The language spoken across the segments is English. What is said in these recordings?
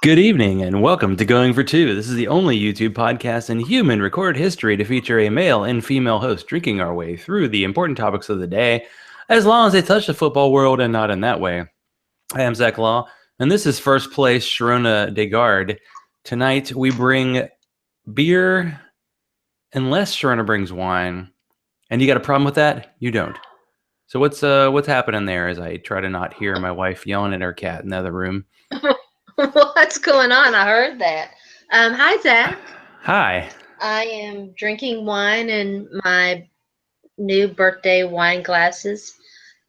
Good evening and welcome to Going for Two. This is the only YouTube podcast in human recorded history to feature a male and female host drinking our way through the important topics of the day, as long as they touch the football world and not in that way. I am Zach Law, and this is First Place Sharona Desgarde. Tonight we bring beer unless Sharona brings wine. And you got a problem with that? You don't. So what's happening there as I try to not hear my wife yelling at her cat in the other room? What's going on? I heard that. Hi, Zach. Hi. I am drinking wine in my new birthday wine glasses.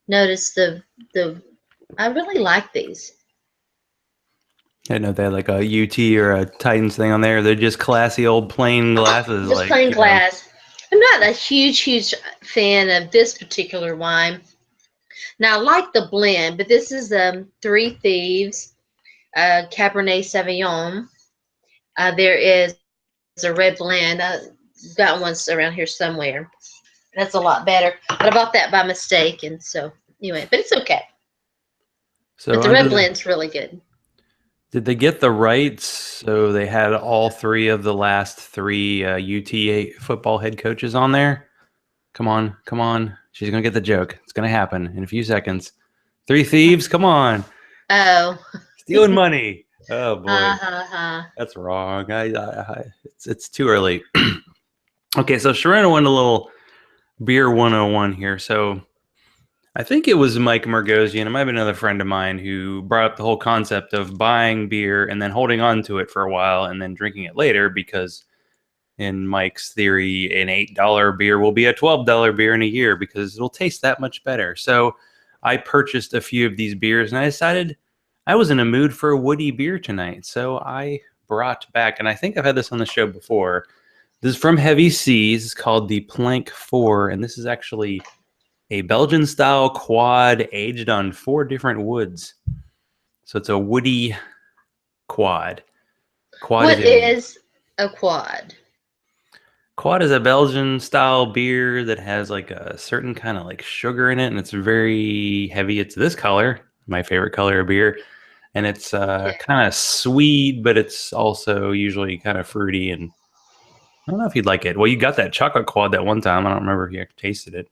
Notice the I really like these. I didn't know they had like a UT or a Titans thing on there. They're just classy old plain glasses. Just plain glass. I'm not a huge fan of this particular wine. Now, I like the blend, but this is Three Thieves Cabernet Sauvignon. There is a red blend. I've got one around here somewhere. That's a lot better. But I bought that by mistake, and so anyway, but it's okay. So but the red blend's really good. Did they get the rights? So they had all three of the last three UT football head coaches on there? Come on. She's going to get the joke. It's going to happen in a few seconds. Three Thieves, come on. Oh. Stealing money. Oh, boy. That's wrong. It's too early. Okay, so Sharona went a little beer 101 here. So I think it was Mike Margosian, it might have been another friend of mine, who brought up the whole concept of buying beer and then holding on to it for a while and then drinking it later, because in Mike's theory, an $8 beer will be a $12 beer in a year because it'll taste that much better. So I purchased a few of these beers and I decided I was in a mood for a woody beer tonight. So I brought back, and I think I've had this on the show before, this is from Heavy Seas. It's called the Plank 4, and this is actually a Belgian-style quad aged on 4 different woods. So it's a woody quad. What is a quad? Quad is a Belgian-style beer that has like a certain kind of like sugar in it, and it's very heavy. It's this color, my favorite color of beer, and it's kind of sweet, but it's also usually kind of fruity, and I don't know if you'd like it. Well, you got that chocolate quad that one time. I don't remember if you tasted it.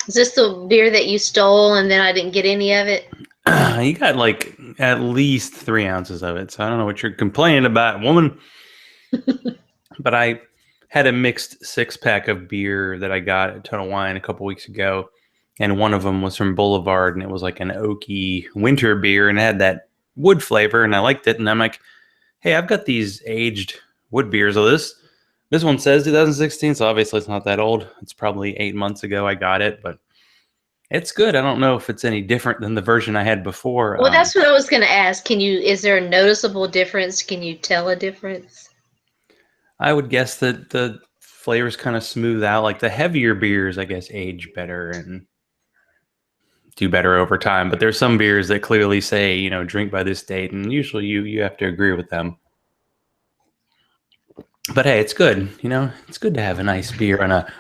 Is this the beer that you stole and then I didn't get any of it? You got like at least 3 ounces of it, so I don't know what you're complaining about, woman. But I had a mixed 6-pack of beer that I got at Total Wine a couple weeks ago, and one of them was from Boulevard, and it was like an oaky winter beer, and it had that wood flavor, and I liked it. And I'm like, hey, I've got these aged wood beers of this. This one says 2016, so obviously it's not that old. It's probably 8 months ago I got it, but it's good. I don't know if it's any different than the version I had before. Well, that's what I was going to ask. Is there a noticeable difference? Can you tell a difference? I would guess that the flavors kind of smooth out. Like the heavier beers, I guess, age better and do better over time. But there's some beers that clearly say, drink by this date, and usually you have to agree with them. But hey, it's good. It's good to have a nice beer on a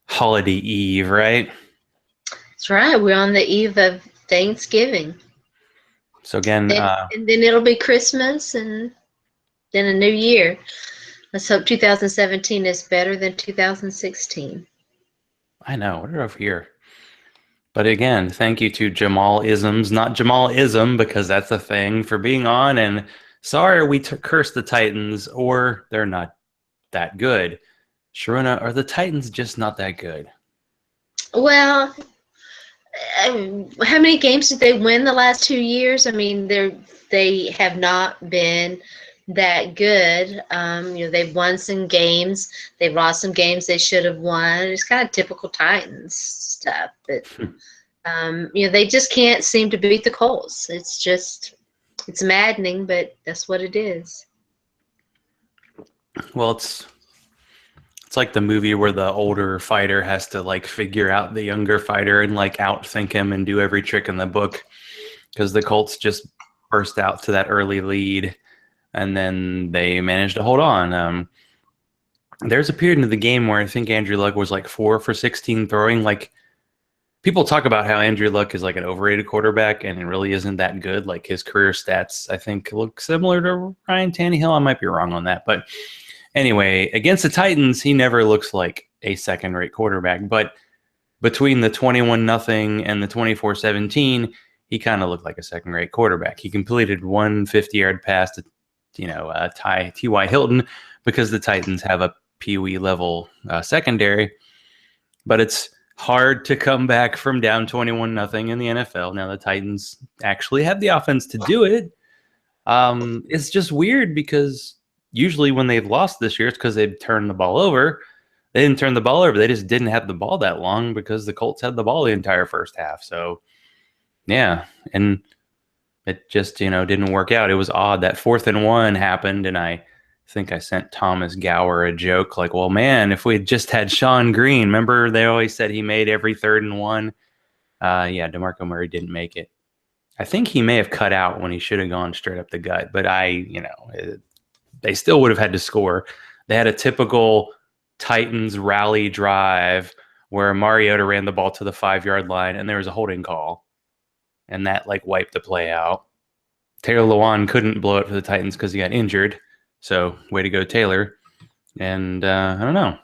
holiday eve, right? That's right. We're on the eve of Thanksgiving. So again, and then it'll be Christmas and then a new year. Let's hope 2017 is better than 2016. I know. We're over here. But again, thank you to Jamal Isms, not Jamal Ism, because that's a thing, for being on. And sorry we cursed the Titans, or they're not that good. Sharona, are the Titans just not that good? Well, how many games did they win the last 2 years? I mean, they have not been that good. They've won some games. They've lost some games they should have won. It's kind of typical Titans stuff. But, they just can't seem to beat the Colts. It's maddening, but that's what it is. Well, it's like the movie where the older fighter has to like figure out the younger fighter and like outthink him and do every trick in the book, because the Colts just burst out to that early lead and then they managed to hold on. There's a period in the game where I think Andrew Luck was like 4 for 16 throwing. Like, people talk about how Andrew Luck is like an overrated quarterback, and it really isn't that good. Like his career stats, I think, look similar to Ryan Tannehill. I might be wrong on that, but anyway, against the Titans, he never looks like a second-rate quarterback. But between the 21-0 and the 24-17, he kind of looked like a second-rate quarterback. He completed one 50-yard pass to, T.Y. Hilton because the Titans have a Pee Wee level secondary. But it's hard to come back from down 21-0 in the NFL. Now the Titans actually have the offense to do it. It's just weird because usually when they've lost this year, it's because they've turned the ball over. They didn't turn the ball over. They just didn't have the ball that long because the Colts had the ball the entire first half. So, yeah, and it just, didn't work out. It was odd. That 4th and 1 happened, and I think I sent Thomas Gower a joke like, well, man, if we had just had Sean Green, remember they always said he made every 3rd and 1? Yeah, DeMarco Murray didn't make it. I think he may have cut out when he should have gone straight up the gut, but they still would have had to score. They had a typical Titans rally drive where Mariota ran the ball to the 5-yard line and there was a holding call, and that wiped the play out. Taylor Lewan couldn't blow it for the Titans because he got injured, so way to go, Taylor. And I don't know.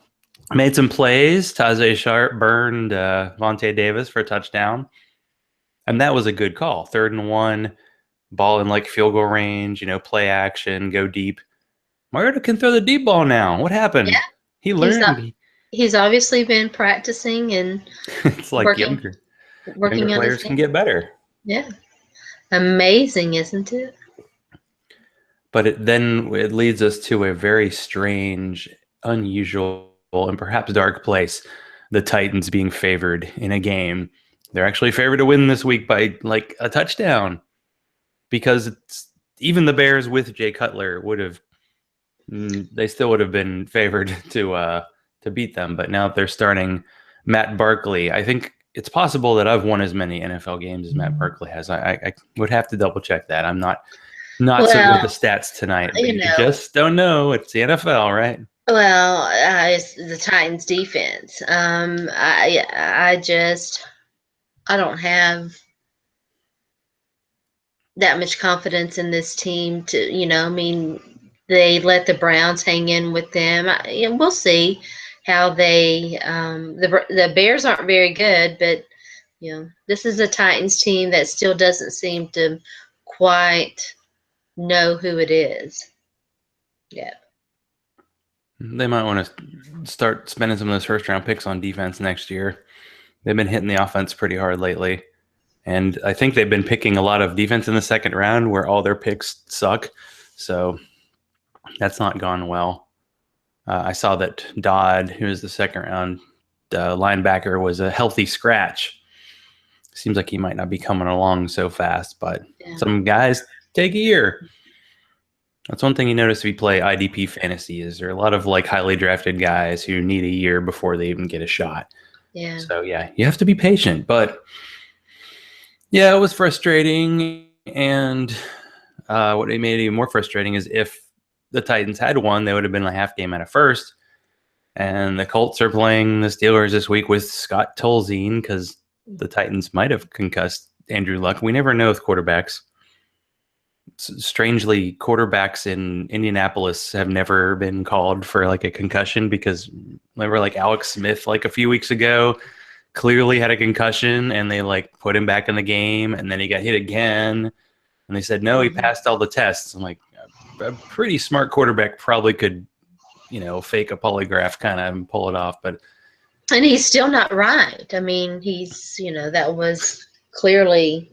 Made some plays. Tajay Sharp burned Vontae Davis for a touchdown. And that was a good call. 3rd and 1, ball in field goal range, play action, go deep. Mariota can throw the deep ball now. What happened? Yeah. He learned. He's obviously been practicing and it's like working younger players can get better. Yeah. Amazing, isn't it? But it leads us to a very strange, unusual, and perhaps dark place. The Titans being favored in a game. They're actually favored to win this week by a touchdown, because even the Bears with Jay Cutler they still would have been favored to beat them. But now they're starting Matt Barkley. I think it's possible that I've won as many NFL games as Matt Barkley has. I would have to double check that. I'm not so good with the stats tonight. But you just don't know. It's the NFL, right? Well, it's the Titans defense. I don't have that much confidence in this team to, they let the Browns hang in with them. We'll see how the Bears aren't very good, but, this is a Titans team that still doesn't seem to quite know who it is. Yeah. They might want to start spending some of those first-round picks on defense next year. They've been hitting the offense pretty hard lately. And I think they've been picking a lot of defense in the second round where all their picks suck. So that's not gone well. I saw that Dodd, who is the second-round linebacker, was a healthy scratch. Seems like he might not be coming along so fast, but some guys take a year. That's one thing you notice if you play IDP fantasy is there are a lot of highly drafted guys who need a year before they even get a shot. Yeah. So, yeah, you have to be patient. But, yeah, it was frustrating. And what made it even more frustrating is if the Titans had won, they would have been a half game out of first. And the Colts are playing the Steelers this week with Scott Tolzien because the Titans might have concussed Andrew Luck. We never know with quarterbacks. Strangely, quarterbacks in Indianapolis have never been called for a concussion because remember Alex Smith a few weeks ago clearly had a concussion and they put him back in the game and then he got hit again and they said no, he passed all the tests. I'm like, a pretty smart quarterback probably could fake a polygraph kind of and pull it off, and he's still not right. I mean, he's that was clearly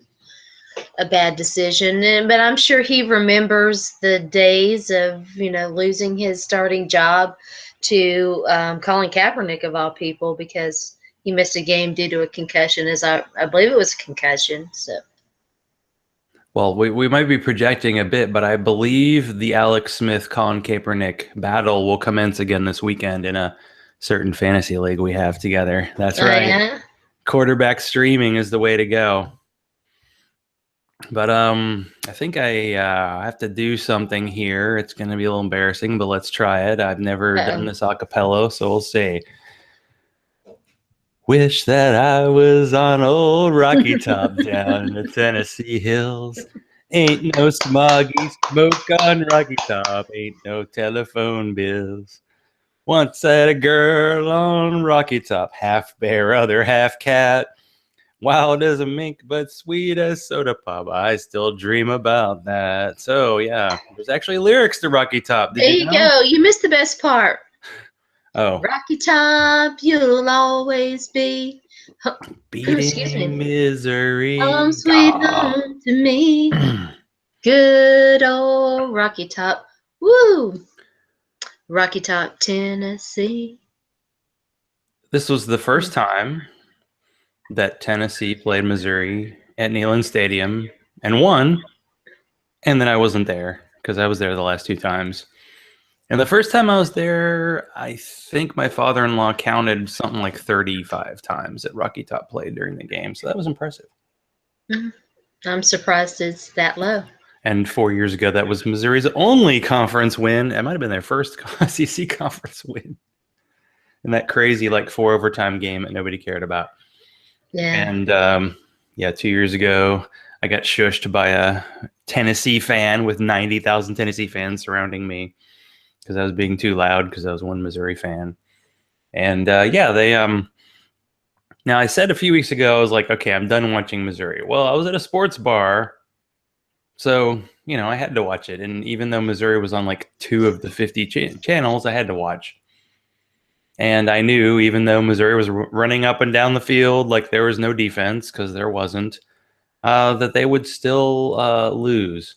a bad decision, but I'm sure he remembers the days of losing his starting job to Colin Kaepernick of all people because he missed a game due to a concussion. As I believe it was a concussion. So, well, we might be projecting a bit, but I believe the Alex Smith Colin Kaepernick battle will commence again this weekend in a certain fantasy league we have together. That's right. Yeah. Quarterback streaming is the way to go. But I think I have to do something here. It's going to be a little embarrassing, but let's try it. I've never done this a cappella, so we'll see. Wish that I was on old Rocky Top down in the Tennessee hills. Ain't no smoggy smoke on Rocky Top. Ain't no telephone bills. Once I had a girl on Rocky Top, half bear, other half cat. Wild as a mink, but sweet as soda pop. I still dream about that. So, yeah, there's actually lyrics to Rocky Top. Did There you you know? go. You missed the best part. Oh. Rocky Top, you'll always be. Excuse Beating me. Home misery. sweet home to me. Good old Rocky Top. Woo! Rocky Top, Tennessee. This was the first time that Tennessee played Missouri at Neyland Stadium and won. And then I wasn't there because I was there the last two times. And the first time I was there, I think my father-in-law counted something like 35 times that Rocky Top played during the game. So that was impressive. I'm surprised it's that low. And 4 years ago, that was Missouri's only conference win. It might have been their first SEC conference win in that crazy like 4 overtime game that nobody cared about. Yeah. And 2 years ago, I got shushed by a Tennessee fan with 90,000 Tennessee fans surrounding me because I was being too loud because I was one Missouri fan. And they now I said a few weeks ago, I was like, okay, I'm done watching Missouri. Well, I was at a sports bar, so I had to watch it. And even though Missouri was on like 2 of the 50 channels, I had to watch. And I knew, even though Missouri was running up and down the field like there was no defense, because there wasn't, that they would still lose.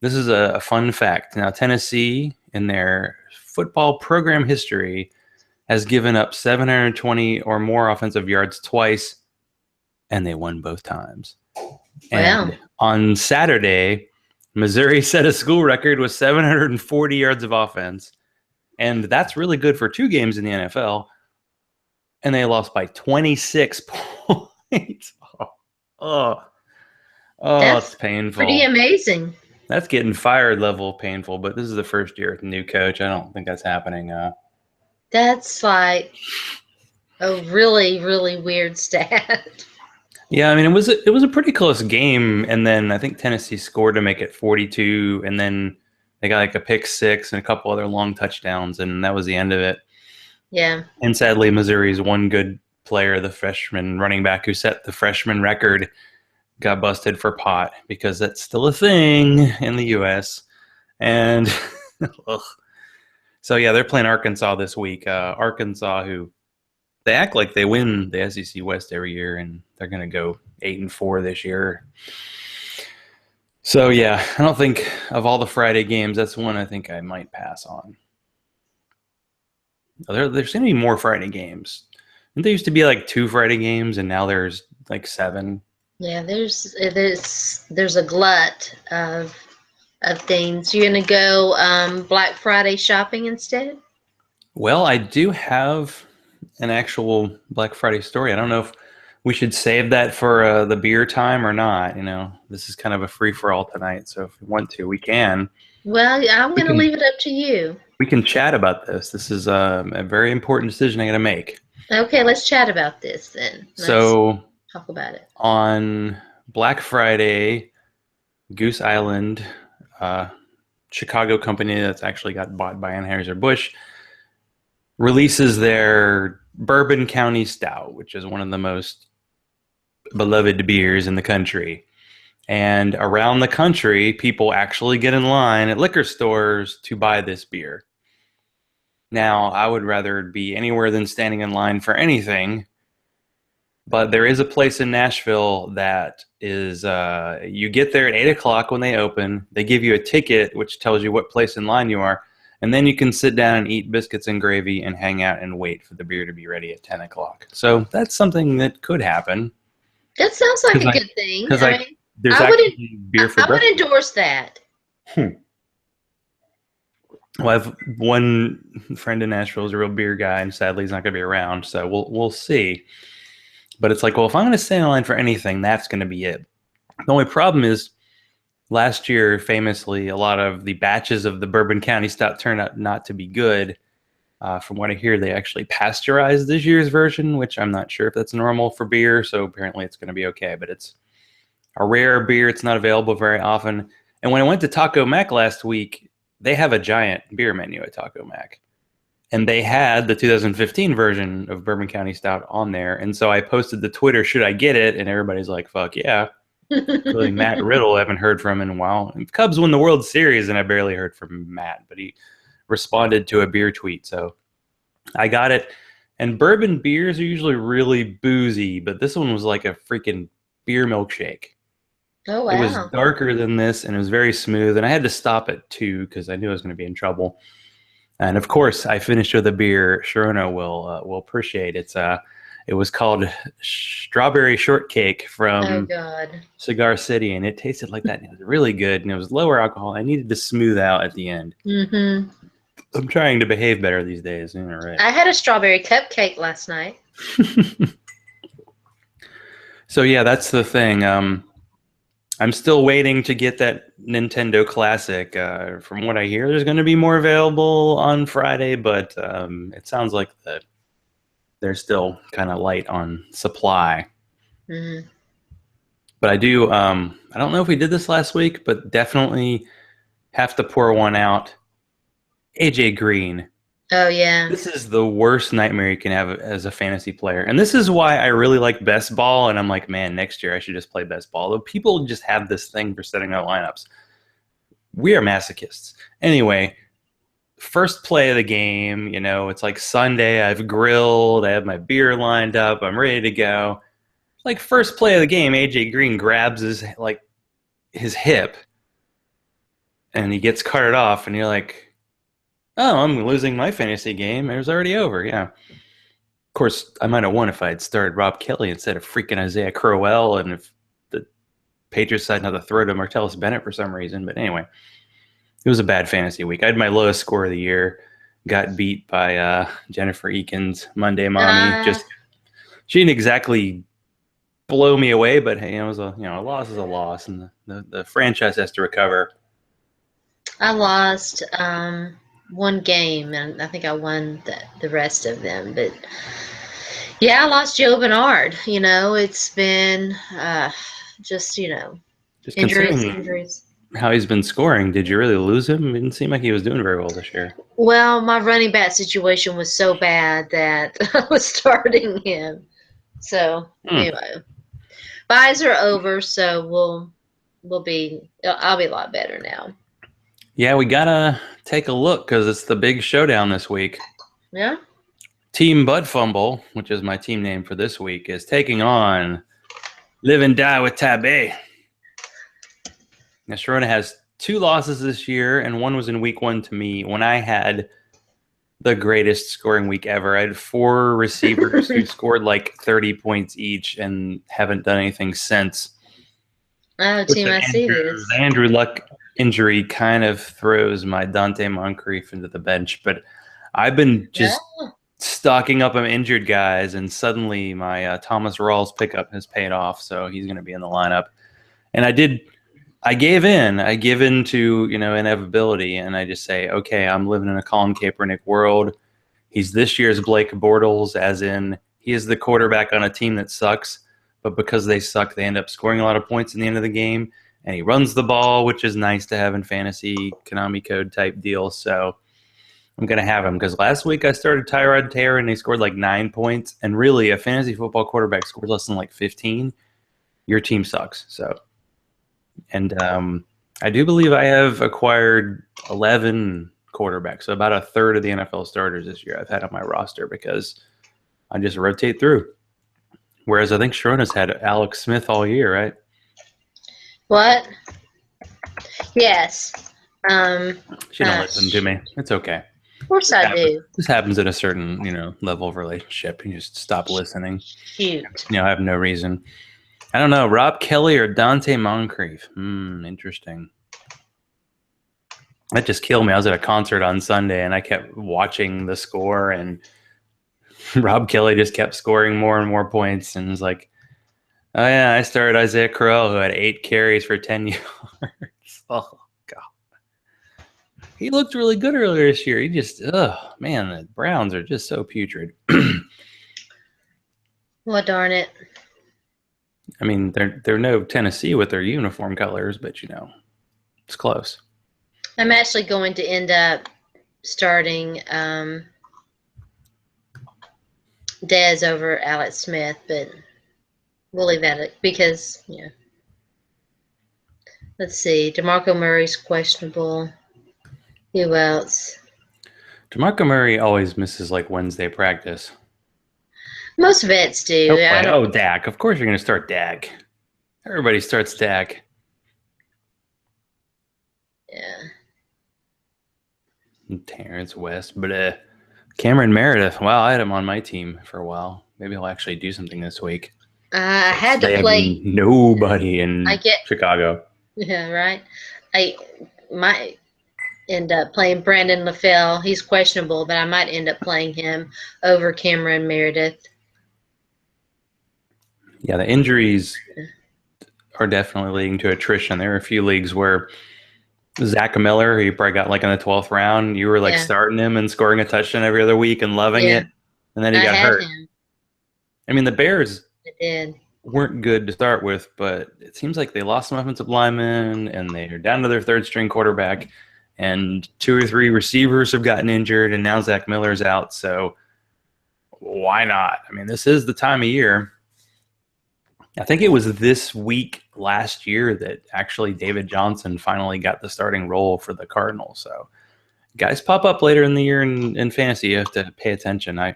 This is a fun fact. Now, Tennessee, in their football program history, has given up 720 or more offensive yards twice, and they won both times. Wow. And on Saturday, Missouri set a school record with 740 yards of offense. And that's really good for 2 games in the NFL. And they lost by 26 points. It's painful. Pretty amazing. That's getting fired level painful, but this is the first year with a new coach. I don't think that's happening. That's like a really, really weird stat. Yeah, I mean, it was a pretty close game, and then I think Tennessee scored to make it 42, and then they got like a pick 6 and a couple other long touchdowns, and that was the end of it. Yeah. And sadly, Missouri's one good player, the freshman running back who set the freshman record, got busted for pot because that's still a thing in the U.S. And so, yeah, they're playing Arkansas this week. Arkansas, who they act like they win the SEC West every year, and they're going to go 8-4 this year. So, yeah, I don't think of all the Friday games, that's one I think I might pass on. There seem to be more Friday games. And there used to be like 2 Friday games, and now there's like 7. Yeah, there's a glut of things. You're gonna go Black Friday shopping instead? Well, I do have an actual Black Friday story. I don't know if we should save that for the beer time or not. This is kind of a free-for-all tonight, so if we want to, we can. Well, I'm going to leave it up to you. We can chat about this. This is a very important decision I got to make. Okay, let's chat about this then. Let's talk about it. On Black Friday, Goose Island, Chicago company that's actually got bought by Anheuser-Busch, releases their Bourbon County Stout, which is one of the most beloved beers in the country. And around the country, people actually get in line at liquor stores to buy this beer. Now, I would rather be anywhere than standing in line for anything, but there is a place in Nashville that is, you get there at 8 o'clock when they open. They give you a ticket, which tells you what place in line you are. And then you can sit down and eat biscuits and gravy and hang out and wait for the beer to be ready at 10 o'clock. So that's something that could happen. That sounds like a good thing. Because there's actually beer for breakfast. I would endorse that. Well, I have one friend in Nashville who's a real beer guy, and sadly he's not going to be around, so we'll see. But it's like, well, if I'm going to stand in line for anything, that's going to be it. The only problem is, last year, famously, a lot of the batches of the Bourbon County Stout turned out not to be good, From what I hear, they actually pasteurized this year's version, which I'm not sure if that's normal for beer. So apparently it's going to be okay. But it's a rare beer. It's not available very often. And when I went to Taco Mac last week, they have a giant beer menu at Taco Mac. And they had the 2015 version of Bourbon County Stout on there. And so I posted to Twitter, should I get it? And everybody's like, fuck yeah. Including Matt Riddle, I haven't heard from in a while. And Cubs won the World Series, and I barely heard from Matt, but he responded to a beer tweet. So I got it. And bourbon beers are usually really boozy, but this one was like a freaking beer milkshake. Oh, wow. It was darker than this, and it was very smooth. And I had to stop at 2 because I knew I was going to be in trouble. And of course, I finished with a beer Sharona will appreciate. It was called Strawberry Shortcake from Cigar City, and it tasted like that. And it was really good, and it was lower alcohol. I needed to smooth out at the end. Mm-hmm. I'm trying to behave better these days. Right. I had a strawberry cupcake last night. So yeah, that's the thing. I'm still waiting to get that Nintendo Classic. From what I hear, there's going to be more available on Friday, but it sounds like that they're still kind of light on supply. Mm-hmm. But I do. I don't know if we did this last week, but definitely have to pour one out. AJ Green. Oh, yeah. This is the worst nightmare you can have as a fantasy player. And this is why I really like best ball. And I'm like, man, next year I should just play best ball. Though people just have this thing for setting out lineups. We are masochists. Anyway, first play of the game, it's like Sunday. I've grilled. I have my beer lined up. I'm ready to go. Like first play of the game, AJ Green grabs his hip and he gets carted off. And you're like, oh, I'm losing my fantasy game. It was already over. Yeah. Of course, I might have won if I had started Rob Kelly instead of freaking Isaiah Crowell, and if the Patriots decided not to throw to Martellus Bennett for some reason. But anyway, it was a bad fantasy week. I had my lowest score of the year. Got beat by Jennifer Eakins, Monday Mommy. She didn't exactly blow me away, but hey, it was a loss is a loss, and the franchise has to recover. I lost one game, and I think I won the rest of them. But yeah, I lost Joe Bernard. It's been just injuries. How he's been scoring. Did you really lose him? It didn't seem like he was doing very well this year. Well, my running back situation was so bad that I was starting him. So anyway, buys are over, so I'll be a lot better now. Yeah, we gotta take a look because it's the big showdown this week. Yeah. Team Butt Fumble, which is my team name for this week, is taking on Live and Die with Tabé. Now, Sharona has 2 losses this year, and one was in week 1 to me when I had the greatest scoring week ever. I had 4 receivers who scored like 30 points each and haven't done anything since. Oh, team, I see this. The Andrew Luck injury kind of throws my Dante Moncrief into the bench, but I've been just stocking up on injured guys, and suddenly my Thomas Rawls pickup has paid off, so he's going to be in the lineup. And I give in to inevitability, and I just say, okay, I'm living in a Colin Kaepernick world. He's this year's Blake Bortles, as in he is the quarterback on a team that sucks, but because they suck, they end up scoring a lot of points in the end of the game. And he runs the ball, which is nice to have in fantasy, Konami code type deal. So I'm going to have him because last week I started Tyrod Taylor and he scored like 9 points. And really, a fantasy football quarterback scored less than like 15. Your team sucks. So, and I do believe I have acquired 11 quarterbacks. So about a third of the NFL starters this year I've had on my roster because I just rotate through. Whereas I think Sharona's had Alex Smith all year, right? What? Yes. She don't listen to me. It's okay. Of course I do. This happens at a certain, level of relationship. You just stop listening. Shoot. I have no reason. I don't know. Rob Kelly or Dante Moncrief? Interesting. That just killed me. I was at a concert on Sunday, and I kept watching the score, and Rob Kelly just kept scoring more and more points, and it was like, oh, yeah, I started Isaiah Crowell, who had 8 carries for 10 yards. Oh, God. He looked really good earlier this year. He just, man, the Browns are just so putrid. Well, darn it. I mean, they're no Tennessee with their uniform colors, but it's close. I'm actually going to end up starting Dez over Alex Smith, but we'll leave that because, let's see. DeMarco Murray's questionable. Who else? DeMarco Murray always misses like Wednesday practice. Most vets do. Dak. Of course you're going to start Dak. Everybody starts Dak. Yeah. Terrence West, but Cameron Meredith. Wow, I had him on my team for a while. Maybe he'll actually do something this week. I had to play nobody in Chicago. Yeah, right. I might end up playing Brandon LaFell. He's questionable, but I might end up playing him over Cameron Meredith. Yeah, the injuries are definitely leading to attrition. There are a few leagues where Zach Miller, who probably got like in the 12th round, you were starting him and scoring a touchdown every other week and loving it, and then he got hurt. I mean, the Bears weren't good to start with, but it seems like they lost some offensive linemen, and they're down to their third-string quarterback, and 2 or 3 receivers have gotten injured, and now Zach Miller's out, so why not? I mean, this is the time of year. I think it was this week last year that actually David Johnson finally got the starting role for the Cardinals. So guys pop up later in the year in fantasy. You have to pay attention. I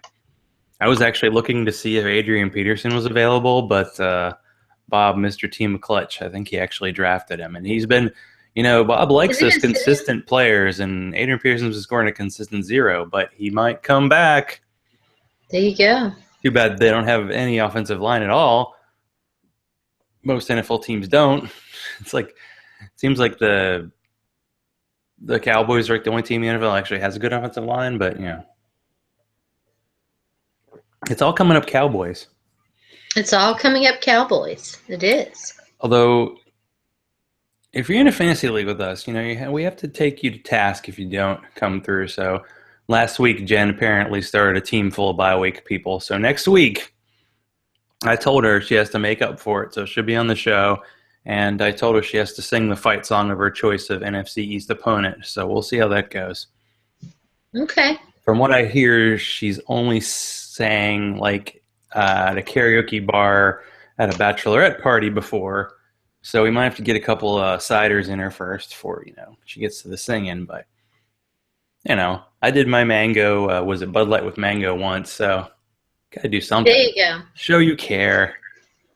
was actually looking to see if Adrian Peterson was available, but Bob, Mr. Team Clutch, I think he actually drafted him. And he's been, Bob likes those consistent players, and Adrian Peterson's scoring a consistent 0, but he might come back. There you go. Too bad they don't have any offensive line at all. Most NFL teams don't. It seems like the Cowboys are like the only team in the NFL actually has a good offensive line, but it's all coming up Cowboys. It's all coming up Cowboys. It is. Although, if you're in a fantasy league with us, we have to take you to task if you don't come through. So last week, Jen apparently started a team full of bye week people. So next week, I told her she has to make up for it, so she'll be on the show. And I told her she has to sing the fight song of her choice of NFC East opponent. So we'll see how that goes. Okay. From what I hear, she's only sang at a karaoke bar at a bachelorette party before. So we might have to get a couple ciders in her first before, she gets to the singing. But, I did my mango, was it Bud Light with mango once, so got to do something. There you go. Show you care.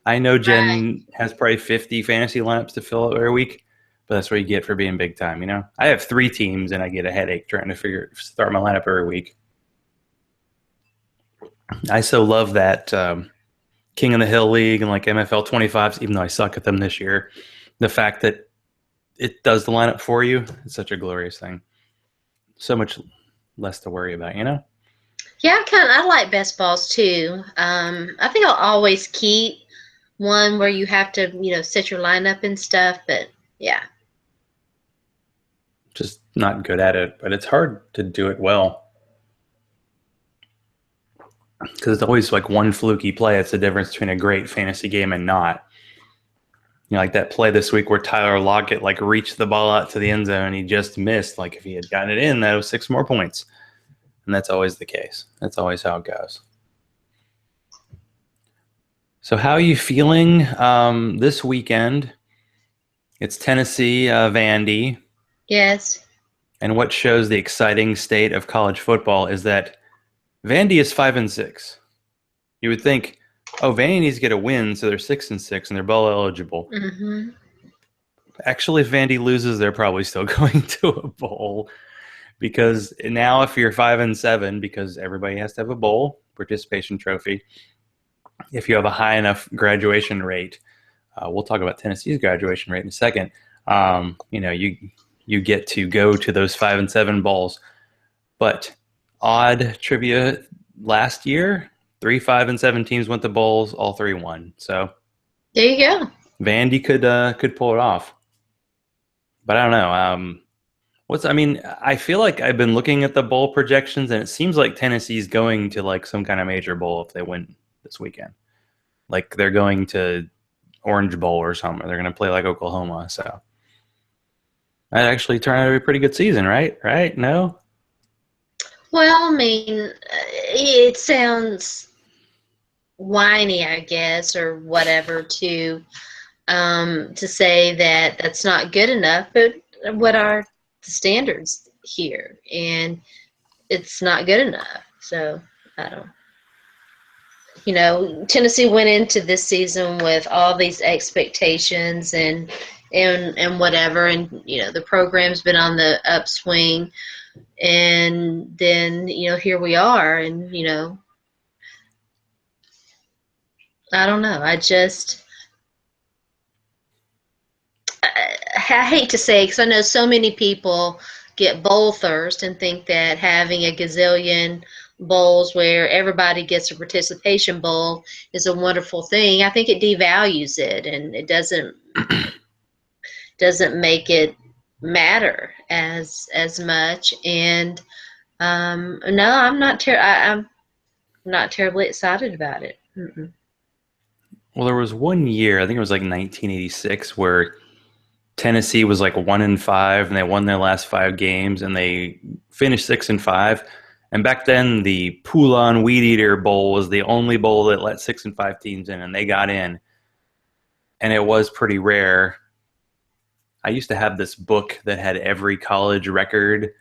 I know Jen has probably 50 fantasy lineups to fill out every week, but that's what you get for being big time, I have 3 teams, and I get a headache trying to start my lineup every week. I so love that King of the Hill League and like MFL 25s, even though I suck at them this year. The fact that it does the lineup for you is such a glorious thing. So much less to worry about, Yeah, I like best balls too. I think I'll always keep one where you have to, set your lineup and stuff, but yeah. Just not good at it, but it's hard to do it well. Because it's always like one fluky play. It's the difference between a great fantasy game and not. Like that play this week where Tyler Lockett reached the ball out to the end zone and he just missed. Like if he had gotten it in, that was 6 more points. And that's always the case. That's always how it goes. So how are you feeling this weekend? It's Tennessee, Vandy. Yes. And what shows the exciting state of college football is that Vandy is 5-6. You would think, Vandy needs to get a win, so they're 6-6 and they're bowl eligible. Mm-hmm. Actually, if Vandy loses, they're probably still going to a bowl. Because now if you're 5-7, because everybody has to have a bowl participation trophy, if you have a high enough graduation rate, we'll talk about Tennessee's graduation rate in a second, you get to go to those 5-7 bowls. But odd trivia, last year, 3 5-7 teams went to bowls, all 3 won. So there you go. Vandy could pull it off. But I don't know. I mean, I feel like I've been looking at the bowl projections, and it seems like Tennessee's going to like some kind of major bowl if they win this weekend. Like they're going to Orange Bowl or something. They're going to play like Oklahoma. So that actually turned out to be a pretty good season, right? Right? No? Well, I mean, it sounds whiny, I guess, or whatever, to say that that's not good enough. But what are the standards here? And it's not good enough. So I don't. Tennessee went into this season with all these expectations and whatever, and the program's been on the upswing, and then here we are, and I don't know. I hate to say, because I know so many people get bowl thirst and think that having a gazillion bowls where everybody gets a participation bowl is a wonderful thing. I think it devalues it, and it doesn't make it matter as much. And no, I'm not terribly excited about it. Mm-mm. Well, there was one year, I think it was like 1986, where Tennessee was like 1-5, and they won their last 5 games, and they finished 6-5. And back then, the Poulon Weed Eater Bowl was the only bowl that let 6-5 teams in, and they got in. And it was pretty rare. I used to have this book that had every college record,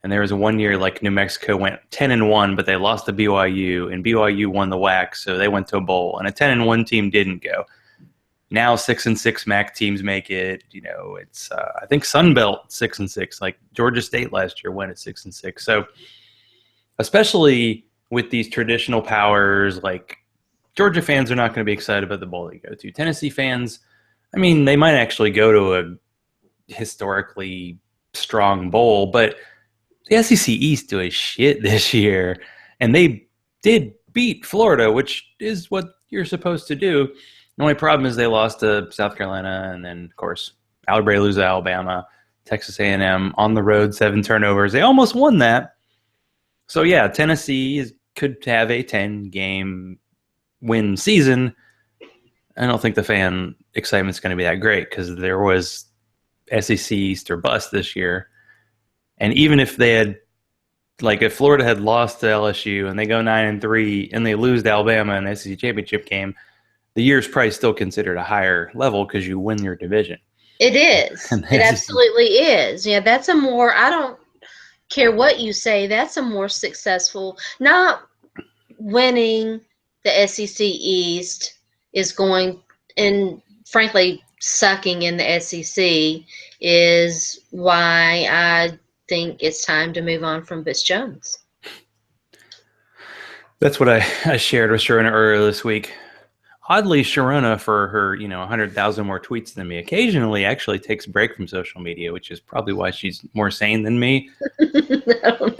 and there was one year like New Mexico went 10-1, but they lost to BYU, and BYU won the WAC, so they went to a bowl, and a 10-1 team didn't go. Now 6-6 MAC teams make it. It's I think Sun Belt 6-6, like Georgia State last year went at 6-6. So especially with these traditional powers, like Georgia fans are not going to be excited about the bowl they go to. Tennessee fans, I mean, they might actually go to a historically strong bowl, but the SEC East do a shit this year, and they did beat Florida, which is what you're supposed to do. The only problem is they lost to South Carolina, and then, of course, Alabama lose to Alabama, Texas A&M on the road, 7 turnovers. They almost won that. So, yeah, Tennessee could have a 10-game win season. I don't think the fan excitement's going to be that great because there was SEC East or bust this year. And even if they had, like, if Florida had lost to LSU and they go 9-3 and they lose to Alabama in the SEC championship game, the year's probably still considered a higher level because you win your division. It is. It absolutely is. Yeah, that's I don't care what you say, that's a more successful, not winning the SEC East is going, and frankly, sucking in the SEC is why I think it's time to move on from Butch Jones. That's what I shared with Sharona earlier this week. Oddly, Sharona, for her 100,000 more tweets than me, occasionally actually takes a break from social media, which is probably why she's more sane than me.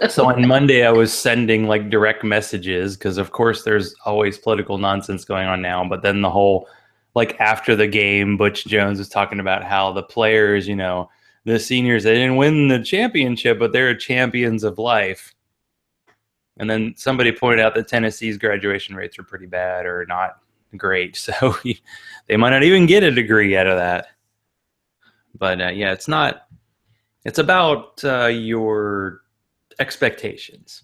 So on Monday, I was sending like direct messages because, of course, there's always political nonsense going on now. But then the whole, like after the game, Butch Jones was talking about how the players, the seniors, they didn't win the championship, but they're champions of life. And then somebody pointed out that Tennessee's graduation rates are pretty bad or not great, so they might not even get a degree out of that. But yeah, it's about your expectations,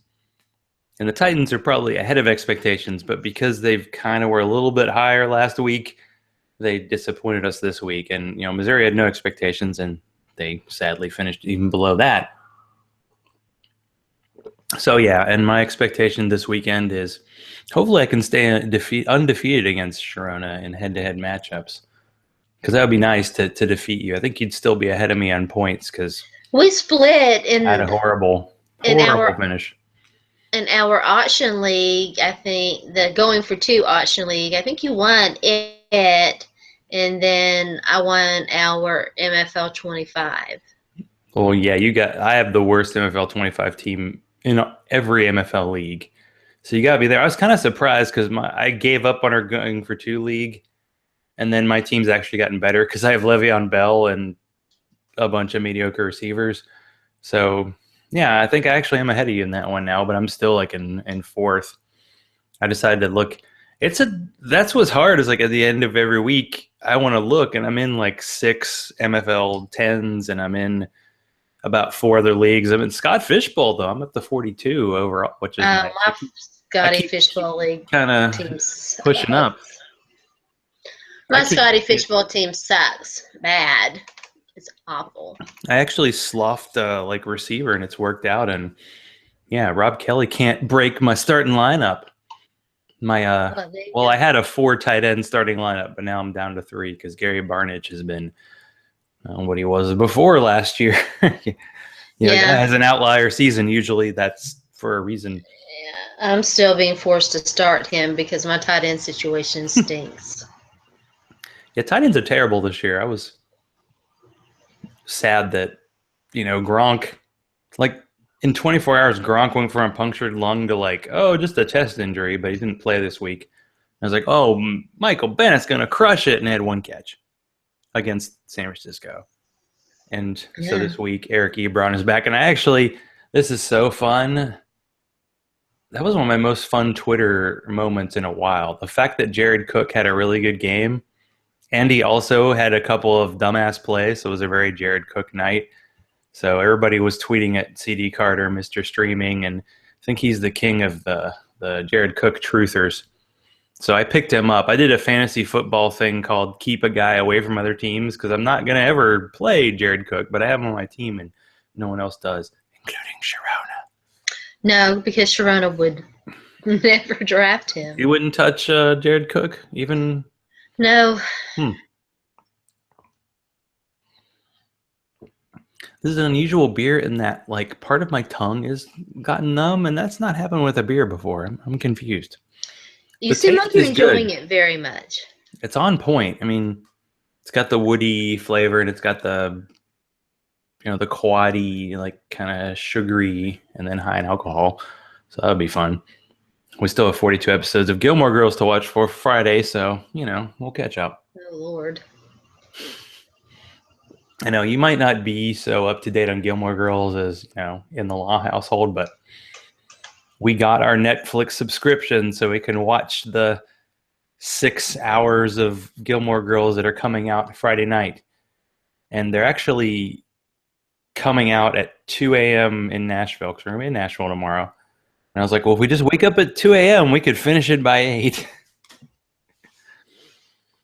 and the Titans are probably ahead of expectations, but because they've kind of were a little bit higher last week, they disappointed us this week. And Missouri had no expectations, and they sadly finished even below that. So yeah, and my expectation this weekend is hopefully I can stay undefeated against Sharona in head-to-head matchups, because that would be nice to defeat you. I think you'd still be ahead of me on points because we split in had a horrible finish. In our auction league, I think the going for 2 auction league, I think you won it, and then I won our MFL 25. Well, yeah, I have the worst MFL 25 team in every MFL league. So you got to be there. I was kind of surprised because I gave up on our going for 2 league, and then my team's actually gotten better because I have Le'Veon Bell and a bunch of mediocre receivers. So yeah, I think I actually am ahead of you in that one now, but I'm still like in fourth. I decided to look. That's what's hard is like at the end of every week, I want to look, and I'm in like 6 MFL 10s, and I'm in about 4 other leagues. I'm in Scott Fishbowl though. I'm up to 42 overall, which is nice. My I Scotty keep Fishbowl League kind team of pushing up. sucks. My Scotty Fishbowl team sucks. Bad. It's awful. I actually sloughed like receiver, and it's worked out. And yeah, Rob Kelly can't break my starting lineup. My I had a 4 tight end starting lineup, but now I'm down to 3 because Gary Barnidge has been what he was before last year. Guy has an outlier season. Usually that's for a reason. Yeah, I'm still being forced to start him because my tight end situation stinks. Yeah, tight ends are terrible this year. I was sad that Gronk, like in 24 hours, Gronk went from a punctured lung to like, oh, just a chest injury, but he didn't play this week. I was like, oh, Michael Bennett's going to crush it, and had 1 catch against San Francisco. And so this week, Eric Ebron is back. And this is so fun. That was one of my most fun Twitter moments in a while. The fact that Jared Cook had a really good game, and he also had a couple of dumbass plays, so it was a very Jared Cook night. So everybody was tweeting at CD Carter, Mr. Streaming, and I think he's the king of the Jared Cook truthers. So I picked him up. I did a fantasy football thing called Keep a Guy Away from Other Teams because I'm not going to ever play Jared Cook, but I have him on my team, and no one else does, including Sharona. No, because Sharona would never draft him. You wouldn't touch Jared Cook, even? No. This is an unusual beer in that, like, part of my tongue has gotten numb, and that's not happened with a beer before. I'm confused. You seem like you're enjoying it very much. It's on point. I mean, it's got the woody flavor, and it's got the, the quaddy, like, kind of sugary, and then high in alcohol. So that would be fun. We still have 42 episodes of Gilmore Girls to watch for Friday, so, we'll catch up. Oh, Lord. I know you might not be so up to date on Gilmore Girls as, in the Law household, but we got our Netflix subscription so we can watch the 6 hours of Gilmore Girls that are coming out Friday night. And they're actually coming out at 2 a.m. in Nashville, because we're going to be in Nashville tomorrow. And I was like, well, if we just wake up at 2 a.m., we could finish it by 8.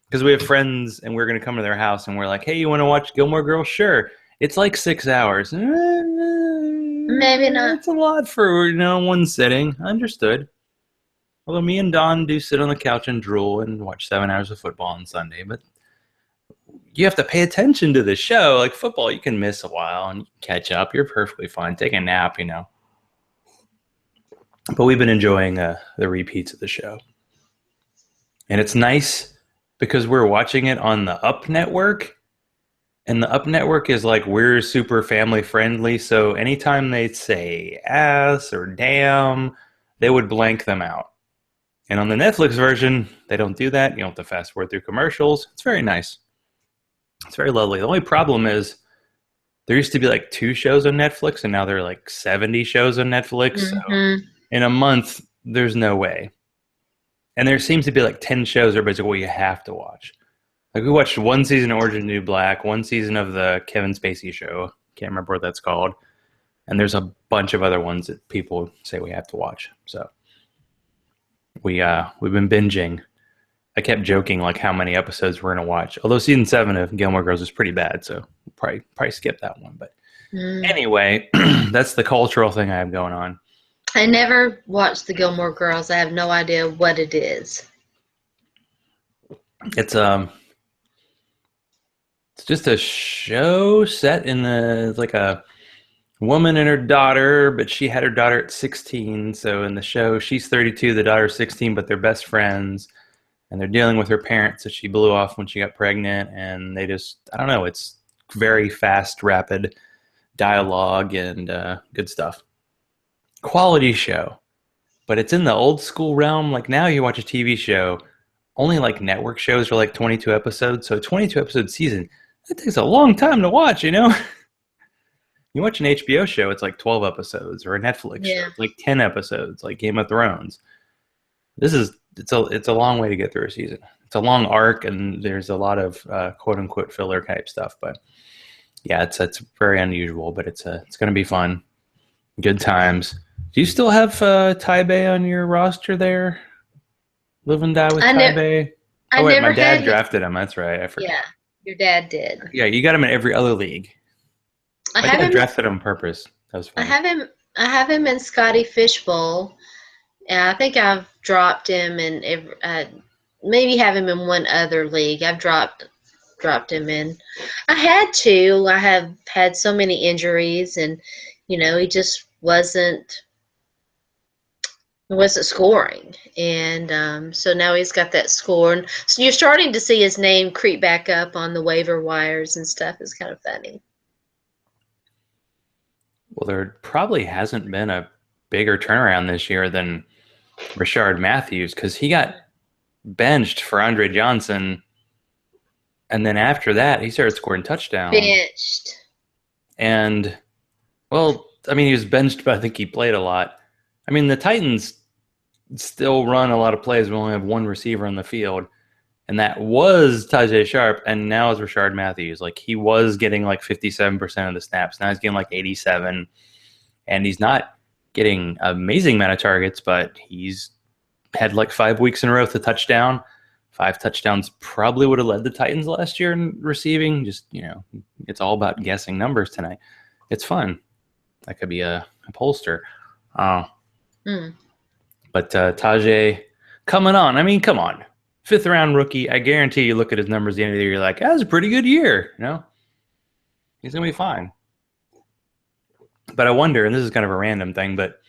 Because we have friends, and we're going to come to their house, and we're like, hey, you want to watch Gilmore Girls? Sure. It's like 6 hours. Maybe not. It's a lot for, one sitting. Understood. Although me and Don do sit on the couch and drool and watch 7 hours of football on Sunday. But you have to pay attention to the show. Like football, you can miss a while and catch up. You're perfectly fine. Take a nap, But we've been enjoying the repeats of the show. And it's nice because we're watching it on the Up Network. And the Up Network is like, we're super family friendly. So anytime they say ass or damn, they would blank them out. And on the Netflix version, they don't do that. You don't have to fast forward through commercials. It's very nice. It's very lovely. The only problem is there used to be like 2 shows on Netflix, and now there are like 70 shows on Netflix. Mm-hmm. So in a month, there's no way. And there seems to be like 10 shows everybody's like, well, you have to watch. Like we watched 1 season of Orange is the New Black, 1 season of the Kevin Spacey show. Can't remember what that's called. And there's a bunch of other ones that people say we have to watch. So we've been binging. I kept joking like how many episodes we're gonna watch. Although season 7 of Gilmore Girls is pretty bad, so we'll probably skip that one. But anyway, that's the cultural thing I have going on. I never watched the Gilmore Girls. I have no idea what it is. It's just a show set in like a woman and her daughter, but she had her daughter at 16. So in the show, she's 32, the daughter's 16, but they're best friends. And they're dealing with her parents that she blew off when she got pregnant. And they just, I don't know, it's very fast, rapid dialogue and good stuff. Quality show. But it's in the old school realm. Like now you watch a TV show, only like network shows are like 22 episodes. So 22 episode season, that takes a long time to watch, You watch an HBO show, it's like 12 episodes, or a Netflix show, Yeah. it's like 10 episodes, like Game of Thrones. It's a long way to get through a season. It's a long arc, and there's a lot of quote unquote filler type stuff. But yeah, it's very unusual, but it's going to be fun. Good times. Do you still have Tai Bei on your roster there? Live and die with I Tai ne- Bei. I Oh wait, my never had dad him. drafted him. That's right. I forgot. Yeah, your dad did. Yeah, you got him in every other league. I My have dad him. drafted him on purpose. That was I funny. have him. I have him in Scotty Fishbowl. And I think I've dropped him in maybe have him in one other league. I've dropped him in. I had to. I have had so many injuries, and he just wasn't scoring, and so now he's got that score, and so you're starting to see his name creep back up on the waiver wires and stuff. It's kind of funny. Well, there probably hasn't been a bigger turnaround this year than Rashard Matthews, because he got benched for Andre Johnson, and then after that, he started scoring touchdowns. Benched. And, well, I mean, he was benched, but I think he played a lot. I mean, the Titans still run a lot of plays. We only have one receiver on the field, and that was Tajay Sharp, and now it's Rashard Matthews. Like, he was getting like 57% of the snaps. Now he's getting like 87, and he's not getting an amazing amount of targets, but he's had like 5 weeks in a row with a touchdown. 5 touchdowns probably would have led the Titans last year in receiving. Just, it's all about guessing numbers tonight. It's fun. That could be a pollster. But Tajay coming on. I mean, come on. 5th round rookie. I guarantee you look at his numbers at the end of the year, you're like, that was a pretty good year. He's going to be fine. But I wonder, and this is kind of a random thing, but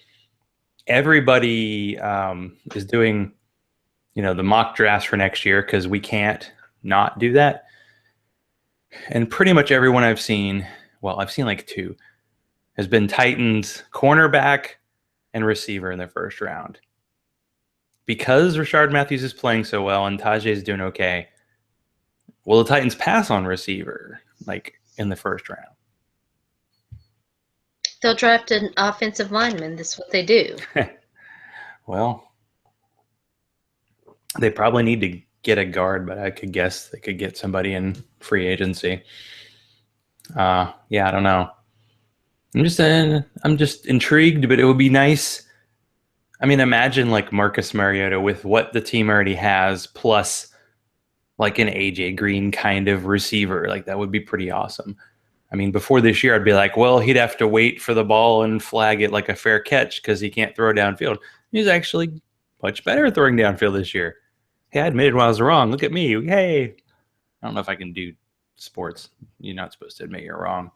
everybody is doing, the mock drafts for next year because we can't not do that. And pretty much everyone I've seen, well, I've seen like 2, has been Titans cornerback and receiver in their first round. Because Rashard Matthews is playing so well and Tajay is doing okay, will the Titans pass on receiver like in the first round? They'll draft an offensive lineman. That's what they do. Well, they probably need to get a guard, but I could guess they could get somebody in free agency. Yeah, I don't know. I'm just intrigued, but it would be nice. I mean, imagine like Marcus Mariota with what the team already has, plus like an AJ Green kind of receiver. Like, that would be pretty awesome. I mean, before this year, I'd be like, well, he'd have to wait for the ball and flag it like a fair catch because he can't throw downfield. He's actually much better at throwing downfield this year. Hey, I admitted when I was wrong. Look at me. Hey. I don't know if I can do sports. You're not supposed to admit you're wrong.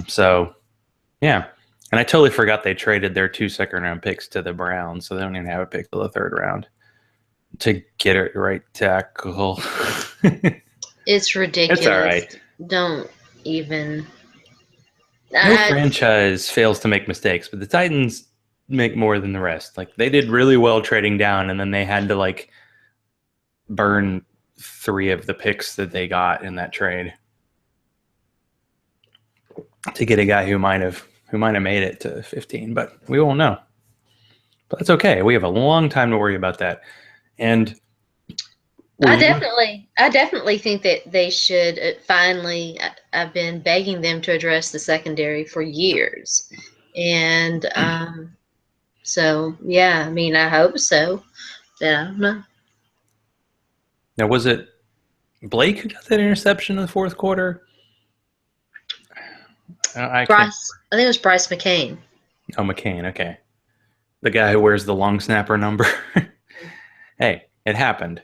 So, yeah. And I totally forgot they traded their 2 second-round picks to the Browns, so they don't even have a pick till the 3rd round to get it right tackle. It's ridiculous. It's all right. Don't even. No franchise fails to make mistakes, but the Titans make more than the rest. Like, they did really well trading down, and then they had to like burn 3 of the picks that they got in that trade to get a guy who might have made it to 15, but we won't know. But that's okay. We have a long time to worry about that. And I definitely think that they should finally. I've been begging them to address the secondary for years, and so yeah. I mean, I hope so. Yeah, I don't know. Now, was it Blake who got that interception in the 4th quarter? I think it was Bryce McCain. Oh, McCain. Okay, the guy who wears the long snapper number. Hey, it happened.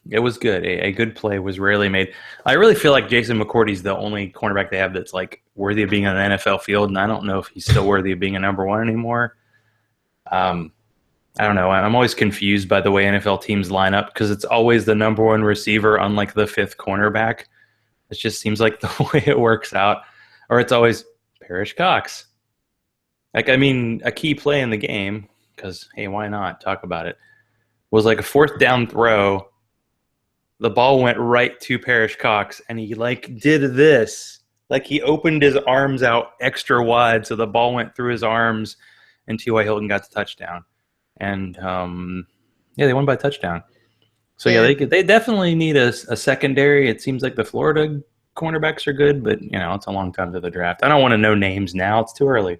It was good. A good play was rarely made. I really feel like Jason McCourty's the only cornerback they have that's like worthy of being on an NFL field, and I don't know if he's still worthy of being a number 1 anymore. I don't know. I'm always confused by the way NFL teams line up because it's always the number 1 receiver on like the 5th cornerback. It just seems like the way it works out. Or it's always Parrish Cox. Like, I mean, a key play in the game, because, hey, why not? Talk about it. Was like a 4th down throw. The ball went right to Parrish Cox, and he like did this Like he opened his arms out extra wide so the ball went through his arms and T.Y. Hilton got the touchdown. And they won by touchdown. So yeah, they definitely need a secondary. It seems like the Florida cornerbacks are good, but it's a long time to the draft. I don't want to know names now. It's too early.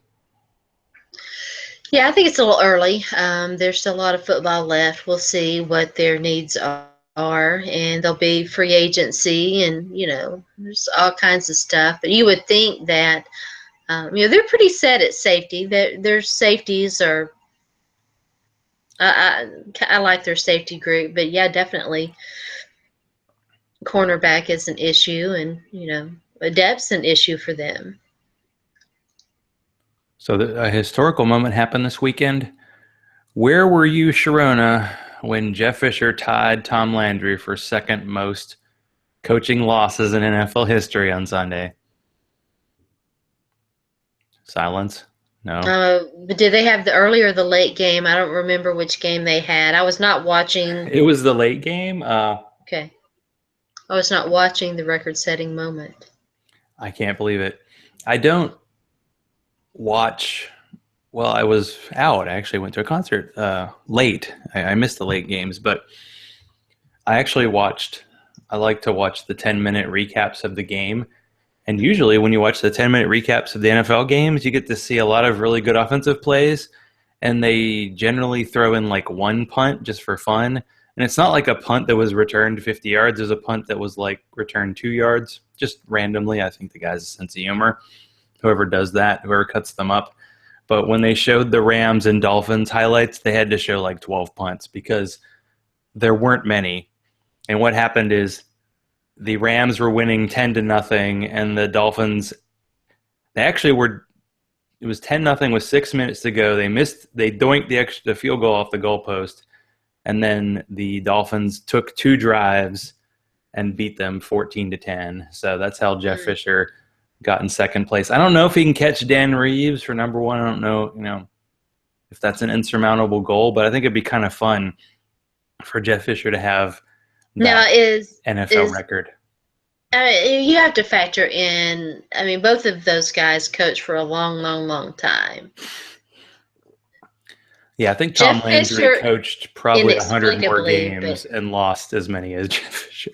Yeah, I think it's a little early. There's still a lot of football left. We'll see what their needs are, and there'll be free agency, and there's all kinds of stuff. But you would think that they're pretty set at safety. Their safeties are. I like their safety group, but yeah, definitely, cornerback is an issue, and depth's an issue for them. So a historical moment happened this weekend. Where were you, Sharona, when Jeff Fisher tied Tom Landry for second most coaching losses in NFL history on Sunday? Silence. No. But did they have the early or the late game? I don't remember which game they had. I was not watching. It was the late game. Okay. I was not watching the record-setting moment. I can't believe it. I don't watch. Well, I was out. I actually went to a concert late. I missed the late games, but I actually watched. I like to watch the 10-minute recaps of the game. And usually when you watch the 10-minute recaps of the NFL games, you get to see a lot of really good offensive plays. And they generally throw in like one punt just for fun. And it's not like a punt that was returned 50 yards. There's a punt that was like returned 2 yards, just randomly. I think the guy's a sense of humor. Whoever does that, whoever cuts them up. But when they showed the Rams and Dolphins highlights, they had to show like 12 punts because there weren't many. And what happened is the Rams were winning 10-0, and the Dolphins, they actually were. It was 10-0 with 6 minutes to go. They doinked the field goal off the goalpost, and then the Dolphins took 2 drives and beat them 14-10. So that's how Jeff Fisher got in second place. I don't know if he can catch Dan Reeves for number 1. I don't know, if that's an insurmountable goal, but I think it'd be kind of fun for Jeff Fisher to have that NFL record. You have to factor in, both of those guys coached for a long, long, long time. Yeah, I think Tom Landry coached probably 100 more games and lost as many as Jeff Fisher.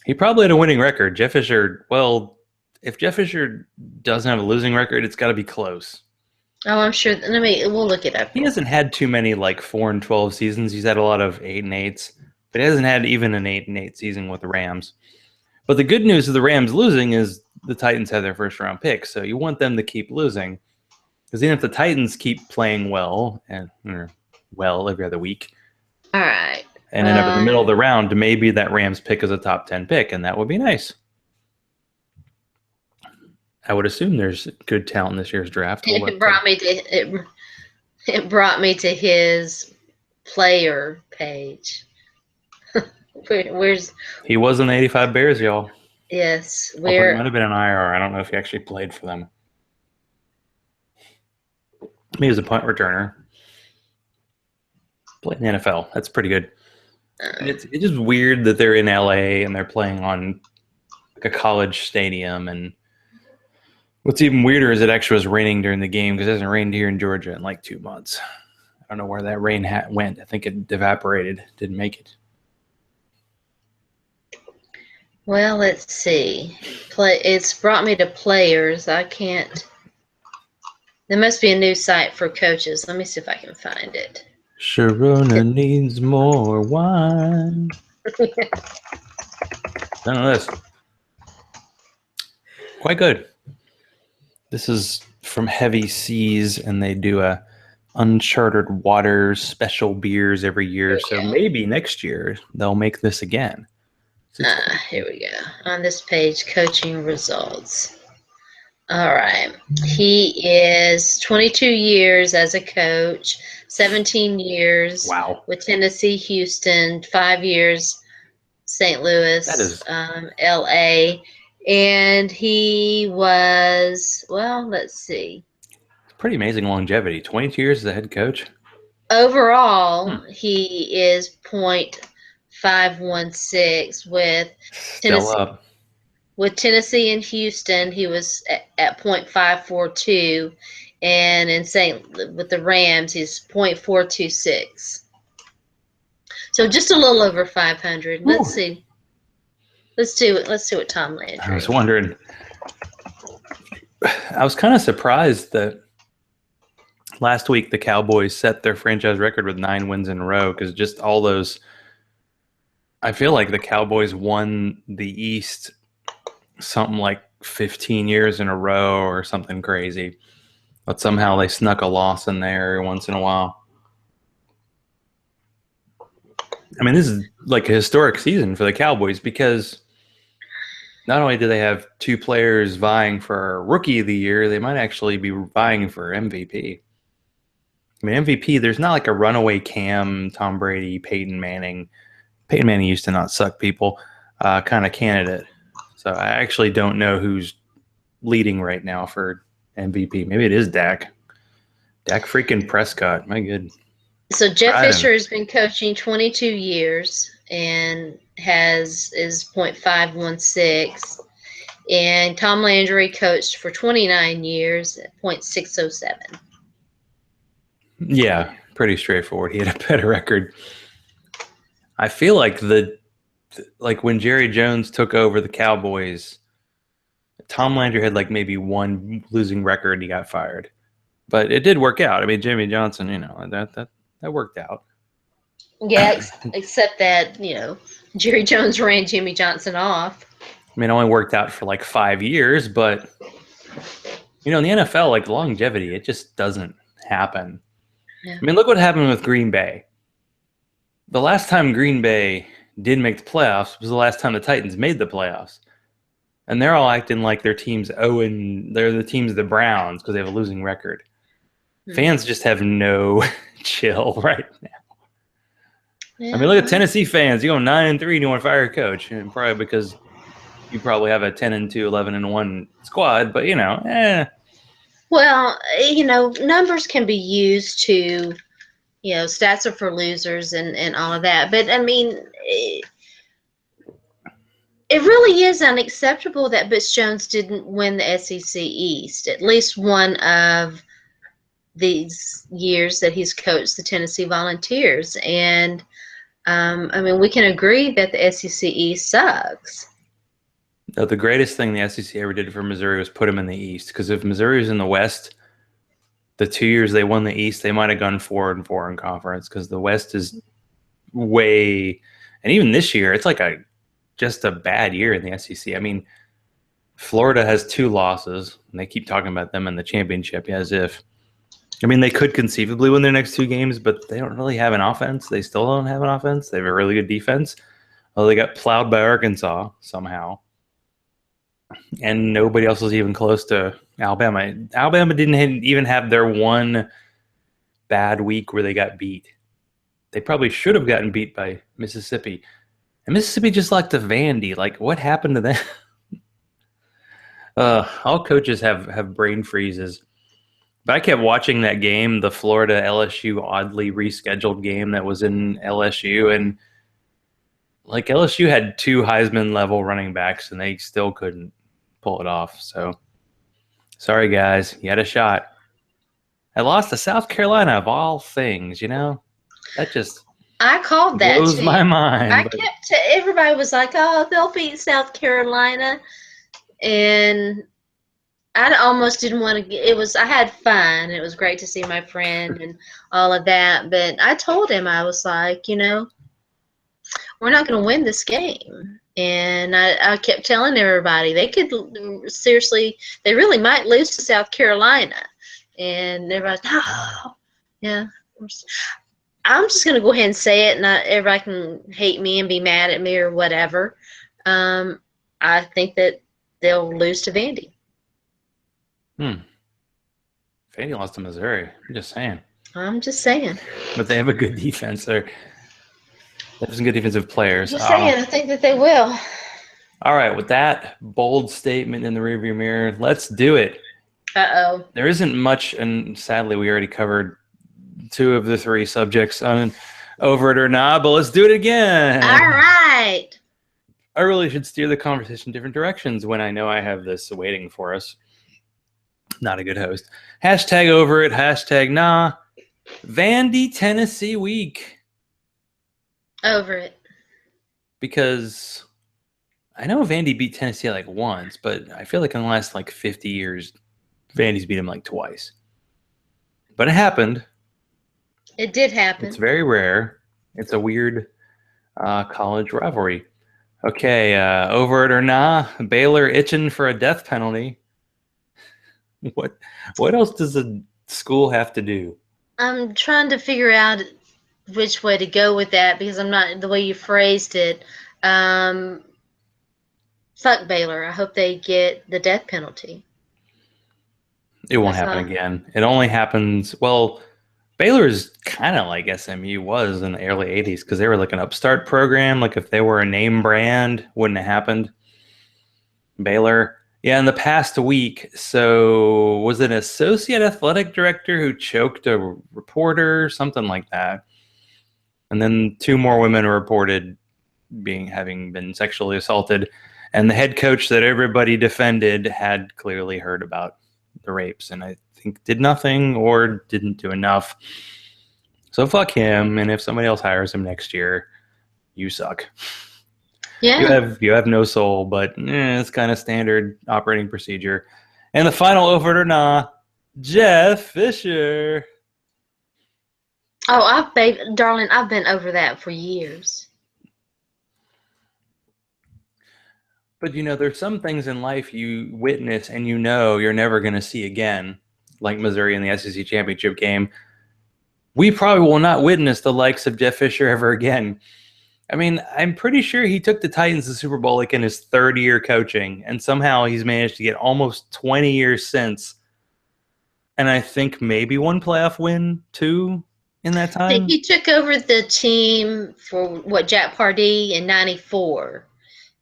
He probably had a winning record. Jeff Fisher, well, if Jeff Fisher doesn't have a losing record, it's got to be close. Oh, I'm sure. We'll look it up. He hasn't had too many like 4-12 seasons. He's had a lot of 8-8s, but he hasn't had even an 8-8 season with the Rams. But the good news of the Rams losing is the Titans had their first round pick, so you want them to keep losing. Because even if the Titans keep playing well every other week, all right, and end up in the middle of the round, maybe that Rams pick is a top 10 pick, and that would be nice. I would assume there's good talent in this year's draft. It brought me to his player page. Where's he was in the 85 Bears, y'all. Yes, It might have been an IR. I don't know if he actually played for them. He was a punt returner. Played in the NFL. That's pretty good. It's just weird that they're in LA and they're playing on like a college stadium. And what's even weirder is it actually was raining during the game because it hasn't rained here in Georgia in like 2 months. I don't know where that rain went. I think it evaporated. Didn't make it. Well, let's see. It's brought me to players. I can't. There must be a new site for coaches. Let me see if I can find it. Sharona needs more wine. None of this. Quite good. This is from Heavy Seas, and they do a uncharted waters special beers every year. So maybe next year they'll make this again. Here we go. On this page, coaching results. All right. He is 22 years as a coach, 17 years with Tennessee, Houston, 5 years St. Louis, LA. And he was, let's see. Pretty amazing longevity. 22 years as a head coach. Overall, he is .516 with Tennessee. With Tennessee and Houston, he was at .542, and with the Rams, he's .426. So just a little over 500. Ooh. Let's see. Let's do it. Let's see what Tom Landry. I was wondering. I was kind of surprised that last week the Cowboys set their franchise record with 9 wins in a row, because just all those. I feel like the Cowboys won the East something like 15 years in a row or something crazy, but somehow they snuck a loss in there every once in a while. I mean, this is like a historic season for the Cowboys, because not only do they have 2 players vying for Rookie of the Year, they might actually be vying for MVP. I mean, MVP, there's not like a runaway Cam, Tom Brady, Peyton Manning. Peyton Manning used to not suck people kind of candidate. So I actually don't know who's leading right now for MVP. Maybe it is Dak. Dak freaking Prescott. My good. So Jeff Fisher has been coaching 22 years and is .516. And Tom Landry coached for 29 years at .607. Yeah, pretty straightforward. He had a better record. I feel like when Jerry Jones took over the Cowboys, Tom Landry had like maybe 1 losing record and he got fired. But it did work out. I mean, Jimmy Johnson, that worked out. Yeah, except that, Jerry Jones ran Jimmy Johnson off. I mean, it only worked out for like 5 years, but in the NFL, like longevity, it just doesn't happen. Yeah. I mean, look what happened with Green Bay. The last time Green Bay did make the playoffs was the last time the Titans made the playoffs. And they're all acting like their team's they're the team's the Browns because they have a losing record. Mm-hmm. Fans just have no chill right now. Yeah. I mean, look at Tennessee fans. You go 9-3 and you want to fire a coach. And probably because you probably have a 10-2, 11-1 squad, but Well, numbers can be used to, stats are for losers and all of that. But I mean, it really is unacceptable that Butch Jones didn't win the SEC East. At least one of these years that he's coached the Tennessee Volunteers. And, I mean, we can agree that the SEC East sucks. No, the greatest thing the SEC ever did for Missouri was put him in the East. Because if Missouri was in the West, the 2 years they won the East, they might have gone 4-4 in conference. Because the West is way, and even this year, it's like just a bad year in the SEC. I mean, Florida has 2 losses, and they keep talking about them in the championship as if. I mean, they could conceivably win their next 2 games, but they don't really have an offense. They still don't have an offense. They have a really good defense. Although they got plowed by Arkansas somehow. And nobody else was even close to Alabama. Alabama didn't even have their one bad week where they got beat. They probably should have gotten beat by Mississippi. And Mississippi just lost to Vandy. Like, what happened to them? All coaches have brain freezes. But I kept watching that game, the Florida LSU oddly rescheduled game that was in LSU, and like LSU had 2 Heisman level running backs, and they still couldn't pull it off. So, sorry guys, you had a shot. I lost to South Carolina of all things. That just I called that blows my mind. Everybody was like, "Oh, they'll beat South Carolina," and I almost didn't want to. I had fun. It was great to see my friend and all of that. But I told him, I was like, we're not going to win this game. And I kept telling everybody they really might lose to South Carolina. And everybody's, oh, yeah. I'm just going to go ahead and say it. Not everybody can hate me and be mad at me or whatever. I think that they'll lose to Vandy. Vandy lost to Missouri. I'm just saying. But they have a good defense. They have some good defensive players. Just saying, I think that they will. All right, with that bold statement in the rearview mirror, let's do it. Uh-oh. There isn't much, and sadly we already covered 2 of the 3 subjects on Over It or Not, but let's do it again. All right. I really should steer the conversation different directions when I know I have this waiting for us. Not a good host. Hashtag over it. Hashtag nah. Vandy, Tennessee week. Over it. Because I know Vandy beat Tennessee like once, but I feel like in the last like 50 years, Vandy's beat him like twice. But it happened. It did happen. It's very rare. It's a weird college rivalry. Okay, over it or nah. Baylor itching for a death penalty. What else does a school have to do? I'm trying to figure out which way to go with that because I'm not the way you phrased it. Fuck Baylor. I hope they get the death penalty. It won't happen again. It only happens. Well, Baylor is kind of like SMU was in the early 80s because they were like an upstart program. Like if they were a name brand, wouldn't have happened. Baylor. Yeah, in the past week, so was it an associate athletic director who choked a reporter, something like that? And then 2 more women were reported having been sexually assaulted, and the head coach that everybody defended had clearly heard about the rapes, and I think did nothing or didn't do enough. So fuck him, and if somebody else hires him next year, you suck. Yeah. You have no soul, but it's kind of standard operating procedure. And the final over it or nah, Jeff Fisher. Oh, darling, I've been over that for years. But there's some things in life you witness and you're never going to see again, like Missouri in the SEC championship game. We probably will not witness the likes of Jeff Fisher ever again. I mean, I'm pretty sure he took the Titans to the Super Bowl like in his 3rd year coaching, and somehow he's managed to get almost 20 years since. And I think maybe 1 playoff win, 2 in that time. He took over the team for Jack Pardee in '94.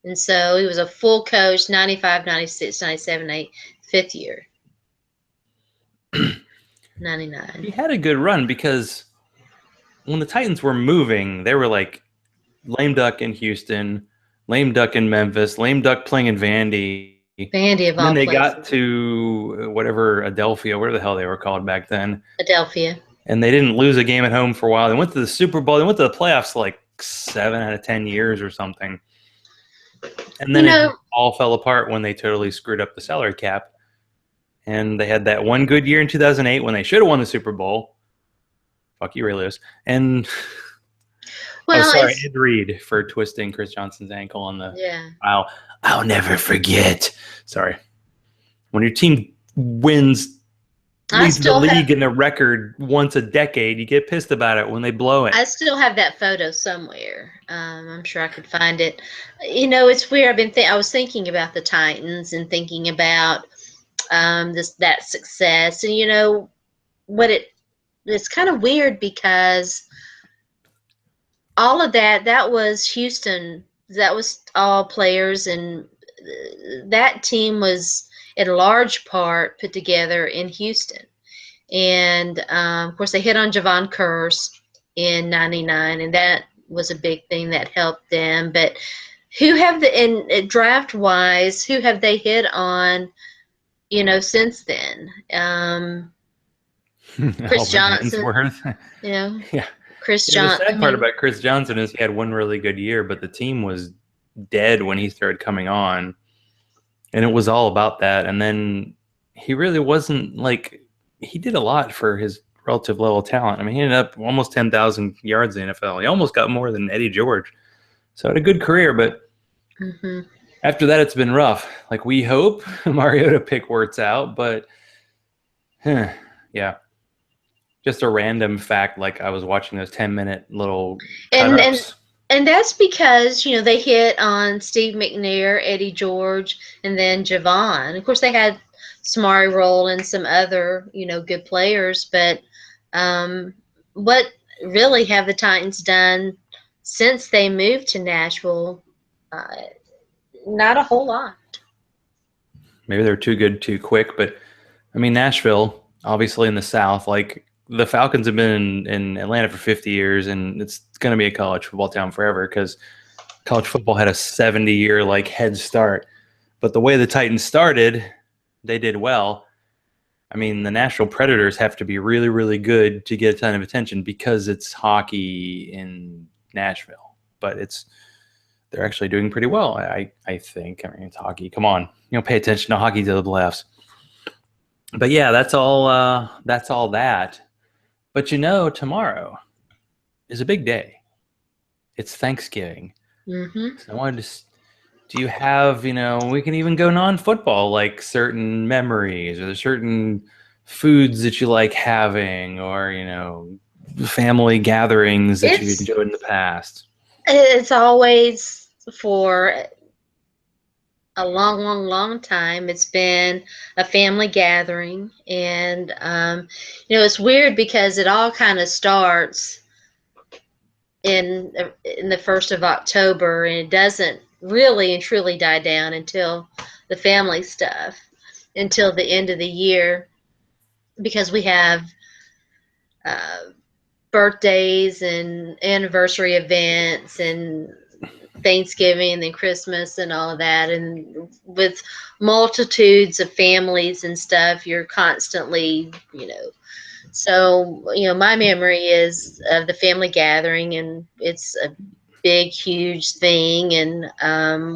And so he was a full coach 95, 96, 97, 8, 5th year. 99. He had a good run because when the Titans were moving, they were like lame duck in Houston, lame duck in Memphis, lame duck playing in Vandy. Vandy of all places. Then they got to whatever Adelphia, whatever the hell they were called back then. Adelphia. And they didn't lose a game at home for a while. They went to the Super Bowl. They went to the playoffs like 7 out of 10 years or something. And then it all fell apart when they totally screwed up the salary cap. And they had that one good year in 2008 when they should have won the Super Bowl. Fuck you, Ray Lewis. And Ed Reed for twisting Chris Johnson's ankle on the. Yeah. I'll never forget. Sorry. When your team leads the league in a record once a decade, you get pissed about it when they blow it. I still have that photo somewhere. I'm sure I could find it. It's weird. I was thinking about the Titans and thinking about that success, and it's kind of weird because all of that was Houston. That was all players, and that team was in large part put together in Houston. And of course, they hit on Javon Curse in '99, and that was a big thing that helped them. But draft wise, who have they hit on? Since then, Chris Johnson. Yeah. Chris Johnson. The sad part about Chris Johnson is he had one really good year, but the team was dead when he started coming on. And it was all about that. And then he really wasn't he did a lot for his relative level of talent. I mean, he ended up almost 10,000 yards in the NFL. He almost got more than Eddie George. So had a good career, but after that, it's been rough. We hope Mariota pick works out, but yeah. Just a random fact, I was watching those 10-minute little cut-ups. And that's because, they hit on Steve McNair, Eddie George, and then Javon. Of course, they had Samari Roll and some other, good players. But what really have the Titans done since they moved to Nashville? Not a whole lot. Maybe they're too good too quick. But, I mean, Nashville, obviously in the South, the Falcons have been in Atlanta for 50 years, and it's going to be a college football town forever because college football had a 70-year like head start. But the way the Titans started, they did well. I mean, the Nashville Predators have to be really, really good to get a ton of attention because it's hockey in Nashville. But they're actually doing pretty well, I think. I mean, it's hockey. Come on, pay attention to hockey to the playoffs. But yeah, that's all that. But tomorrow is a big day. It's Thanksgiving. Mm-hmm. So I wanted to. Do you have, we can even go non-football, like certain memories or certain foods that you like having, or family gatherings that you've enjoyed in the past? It's always, for a long, long, long time, it's been a family gathering. And it's weird because it all kind of starts in the 1st of October, and it doesn't really and truly die down until the family stuff, until the end of the year, because we have birthdays and anniversary events and Thanksgiving and then Christmas and all of that. And with multitudes of families and stuff, you're constantly, so, my memory is of the family gathering, and it's a big, huge thing. And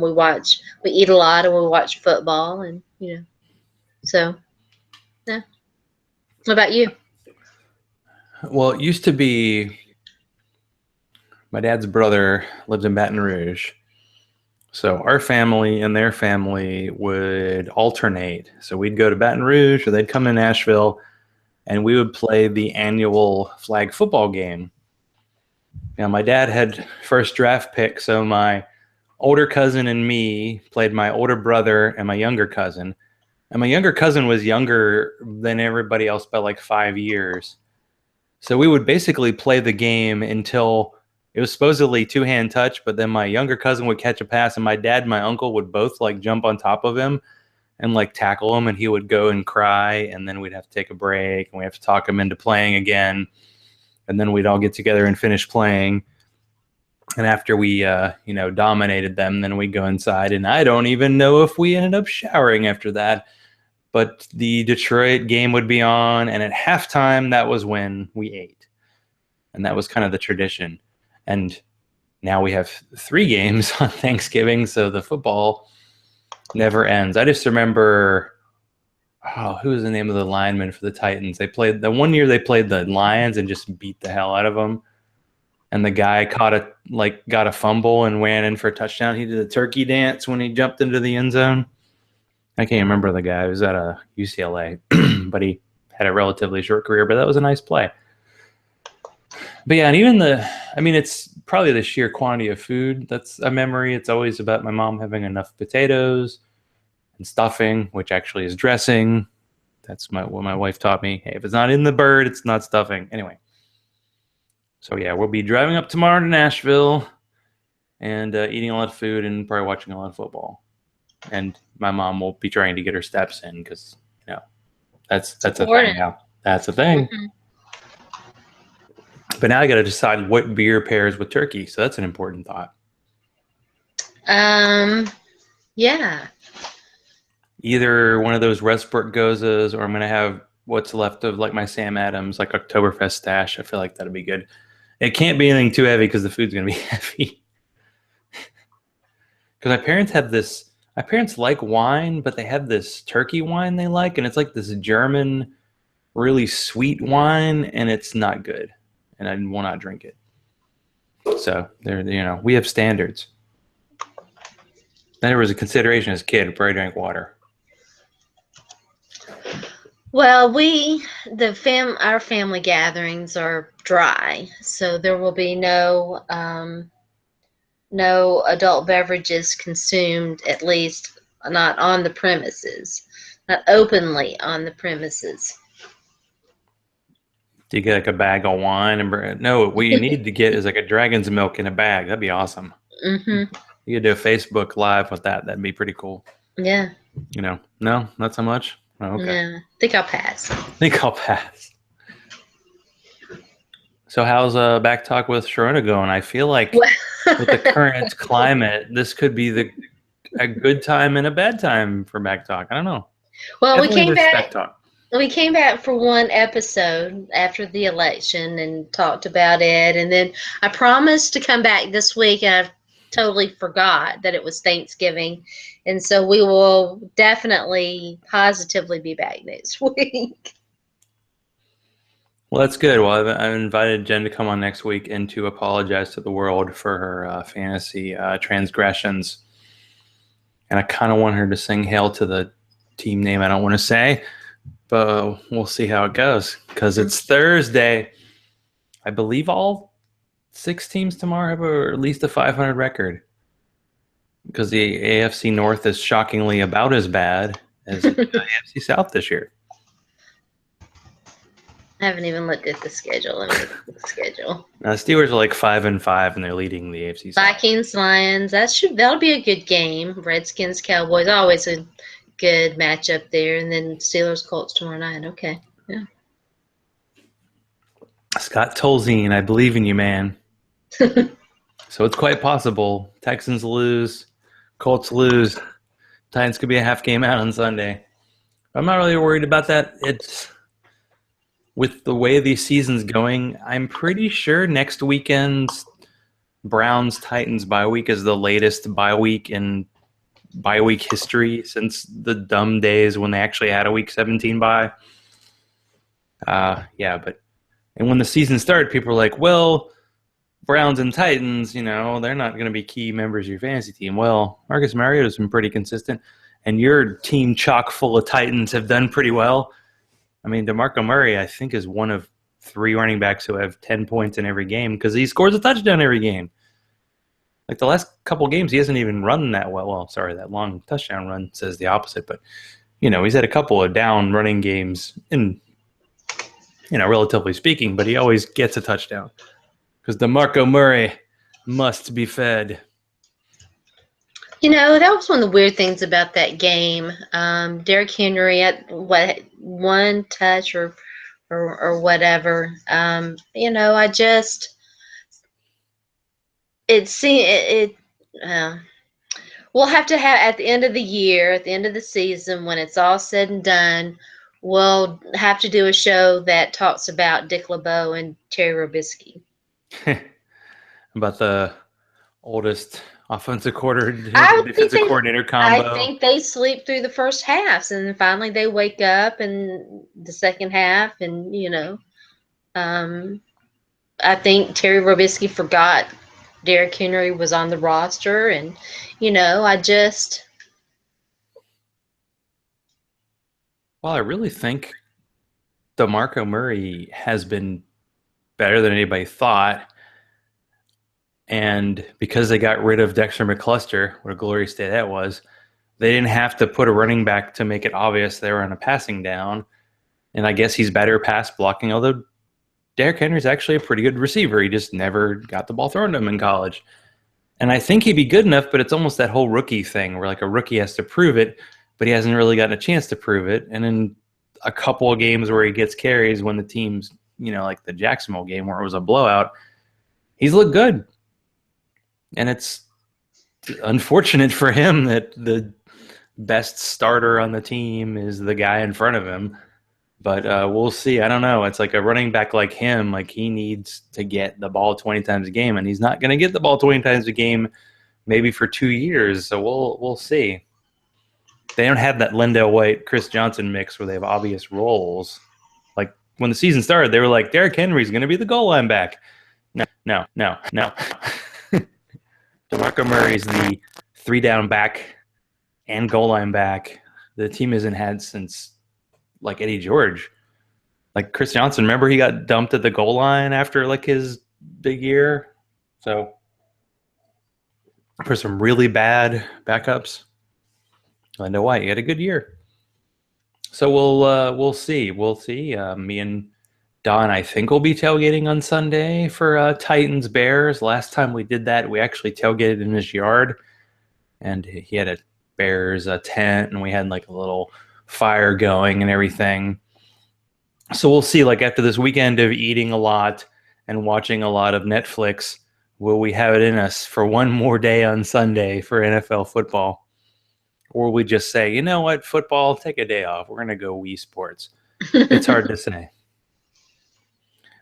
we eat a lot, and we watch football, and, so, yeah. What about you? Well, it used to be my dad's brother lives in Baton Rouge. So our family and their family would alternate. So we'd go to Baton Rouge, or they'd come to Nashville, and we would play the annual flag football game. My dad had first draft pick, so my older cousin and me played my older brother and my younger cousin. And my younger cousin was younger than everybody else by like 5 years. So we would basically play the game until it was supposedly two-hand touch, but then my younger cousin would catch a pass, and my dad and my uncle would both like jump on top of him and like tackle him, and he would go and cry, and then we'd have to take a break, and we have to talk him into playing again, and then we'd all get together and finish playing. And after we dominated them, then we'd go inside, and I don't even know if we ended up showering after that. But the Detroit game would be on, and at halftime, that was when we ate. And that was kind of the tradition. And now we have 3 games on Thanksgiving, so the football never ends. I just remember, who was the name of the lineman for the Titans? They played the one year they played the Lions and just beat the hell out of them. And the guy got a fumble and ran in for a touchdown. He did a turkey dance when he jumped into the end zone. I can't remember the guy. He was at a UCLA, but he had a relatively short career, but that was a nice play. But yeah, and even it's probably the sheer quantity of food that's a memory. It's always about my mom having enough potatoes and stuffing, which actually is dressing. That's what my wife taught me. Hey, if it's not in the bird, it's not stuffing. Anyway. So yeah, we'll be driving up tomorrow to Nashville and eating a lot of food and probably watching a lot of football. And my mom will be trying to get her steps in because, that's a thing now. That's a thing. Mm-hmm. But now I got to decide what beer pairs with turkey. So that's an important thought. Yeah. Either one of those Westport Gozas, or I'm going to have what's left of like my Sam Adams, like Oktoberfest stash. I feel like that'll be good. It can't be anything too heavy because the food's going to be heavy. Because my parents like wine, but they have this turkey wine they like, and it's like this German, really sweet wine, and it's not good. And I will not drink it. So we have standards. There was a consideration as a kid, probably drank water. Well, our family gatherings are dry, so there will be no adult beverages consumed, at least not on the premises, not openly on the premises. Do you get like a bag of wine? No, what you need to get is like a dragon's milk in a bag. That'd be awesome. Mm-hmm. You could do a Facebook Live with that. That'd be pretty cool. Yeah. No, not so much. Oh, okay. Yeah, I think I'll pass. So how's Back Talk with Sharona going? I feel like with the current climate, this could be a good time and a bad time for back talk. I don't know. Well, Definitely the spec talk. We came back for one episode after the election and talked about it, and then I promised to come back this week, and I totally forgot that it was Thanksgiving, and so we will definitely, positively be back next week. Well, that's good. Well, I've invited Jen to come on next week and to apologize to the world for her fantasy transgressions. And I kind of want her to sing hail to the team name I don't want to say, but we'll see how it goes because it's Thursday. I believe all 6 teams tomorrow have at least a 500 record because the AFC North is shockingly about as bad as the AFC South this year. I haven't even looked at the schedule. Let me look at the schedule. Now, the Steelers are like 5-5, and they're leading the AFC South. Vikings, Lions. That'll be a good game. Redskins, Cowboys. Always a good matchup there. And then Steelers, Colts tomorrow night. Okay. Yeah. Scott Tolzien, I believe in you, man. So it's quite possible. Texans lose, Colts lose. Titans could be a half game out on Sunday. I'm not really worried about that. It's with the way the season's going, I'm pretty sure next weekend's Browns-Titans bye week is the latest bye week in bye week history since the dumb days when they actually had a week 17 bye. And when the season started, people were like, well, Browns and Titans, they're not going to be key members of your fantasy team. Well, Marcus Mariota's been pretty consistent, and your team chock full of Titans have done pretty well. I mean, DeMarco Murray, I think, is one of 3 running backs who have 10 points in every game because he scores a touchdown every game. Like the last couple games, he hasn't even run that well. Well, sorry, that long touchdown run says the opposite. But, he's had a couple of down running games, in, relatively speaking, but he always gets a touchdown because DeMarco Murray must be fed. That was one of the weird things about that game. Derrick Henry at one touch or whatever. I just we'll have to have at the end of the year, at the end of the season, when it's all said and done, we'll have to do a show that talks about Dick LeBeau and Terry Robisky. About the oldest defensive coordinator combo. I think they sleep through the first halves, and then finally they wake up in the second half. And I think Terry Robisky forgot Derrick Henry was on the roster, and Well, I really think DeMarco Murray has been better than anybody thought. And because they got rid of Dexter McCluster, what a glorious day that was, they didn't have to put a running back to make it obvious they were on a passing down. And I guess he's better pass blocking, although Derrick Henry's actually a pretty good receiver. He just never got the ball thrown to him in college. And I think he'd be good enough, but it's almost that whole rookie thing where like a rookie has to prove it, but he hasn't really gotten a chance to prove it. And in a couple of games where he gets carries when the team's, like the Jacksonville game where it was a blowout, he's looked good. And it's unfortunate for him that the best starter on the team is the guy in front of him. But we'll see. I don't know. It's like a running back like him, like he needs to get the ball 20 times a game, and he's not going to get the ball 20 times a game maybe for 2 years. So we'll see. They don't have that Lendale White, Chris Johnson mix where they have obvious roles. Like when the season started, they were like, Derrick Henry's going to be the goal line back. No. DeMarco Murray's the 3-down back and goal line back the team hasn't had since like Eddie George. Like Chris Johnson, remember he got dumped at the goal line after like his big year? So for some really bad backups, Lendale White, you had a good year. So we'll see. We'll see. Me and Don, I think, will be tailgating on Sunday for Titans Bears. Last time we did that, we actually tailgated in his yard, and he had a Bears tent, and we had like a little fire going and everything. So we'll see. Like after this weekend of eating a lot and watching a lot of Netflix, will we have it in us for one more day on Sunday for NFL football? Or will we just say, you know what, football, take a day off. We're going to go Wii Sports. It's hard to say.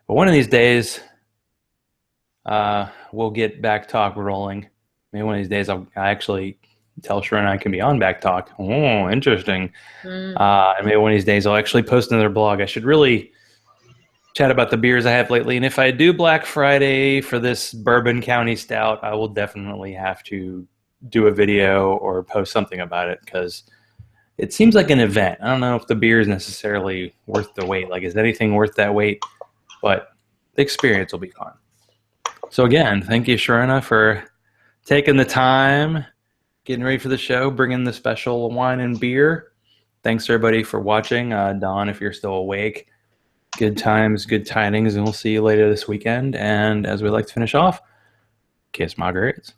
But one of these days, we'll get Back Talk rolling. Maybe one of these days I actually tell Sharona I can be on Back Talk. Oh, interesting. And maybe one of these days I'll actually post another blog. I should really chat about the beers I have lately. And if I do Black Friday for this Bourbon County Stout, I will definitely have to do a video or post something about it because it seems like an event. I don't know if the beer is necessarily worth the wait. Like, is anything worth that wait? But the experience will be fun. So again, thank you, Sharona, for taking the time, getting ready for the show, bringing the special wine and beer. Thanks, everybody, for watching. Don, if you're still awake, good times, good tidings, and we'll see you later this weekend. And as we like to finish off, kiss margaritas.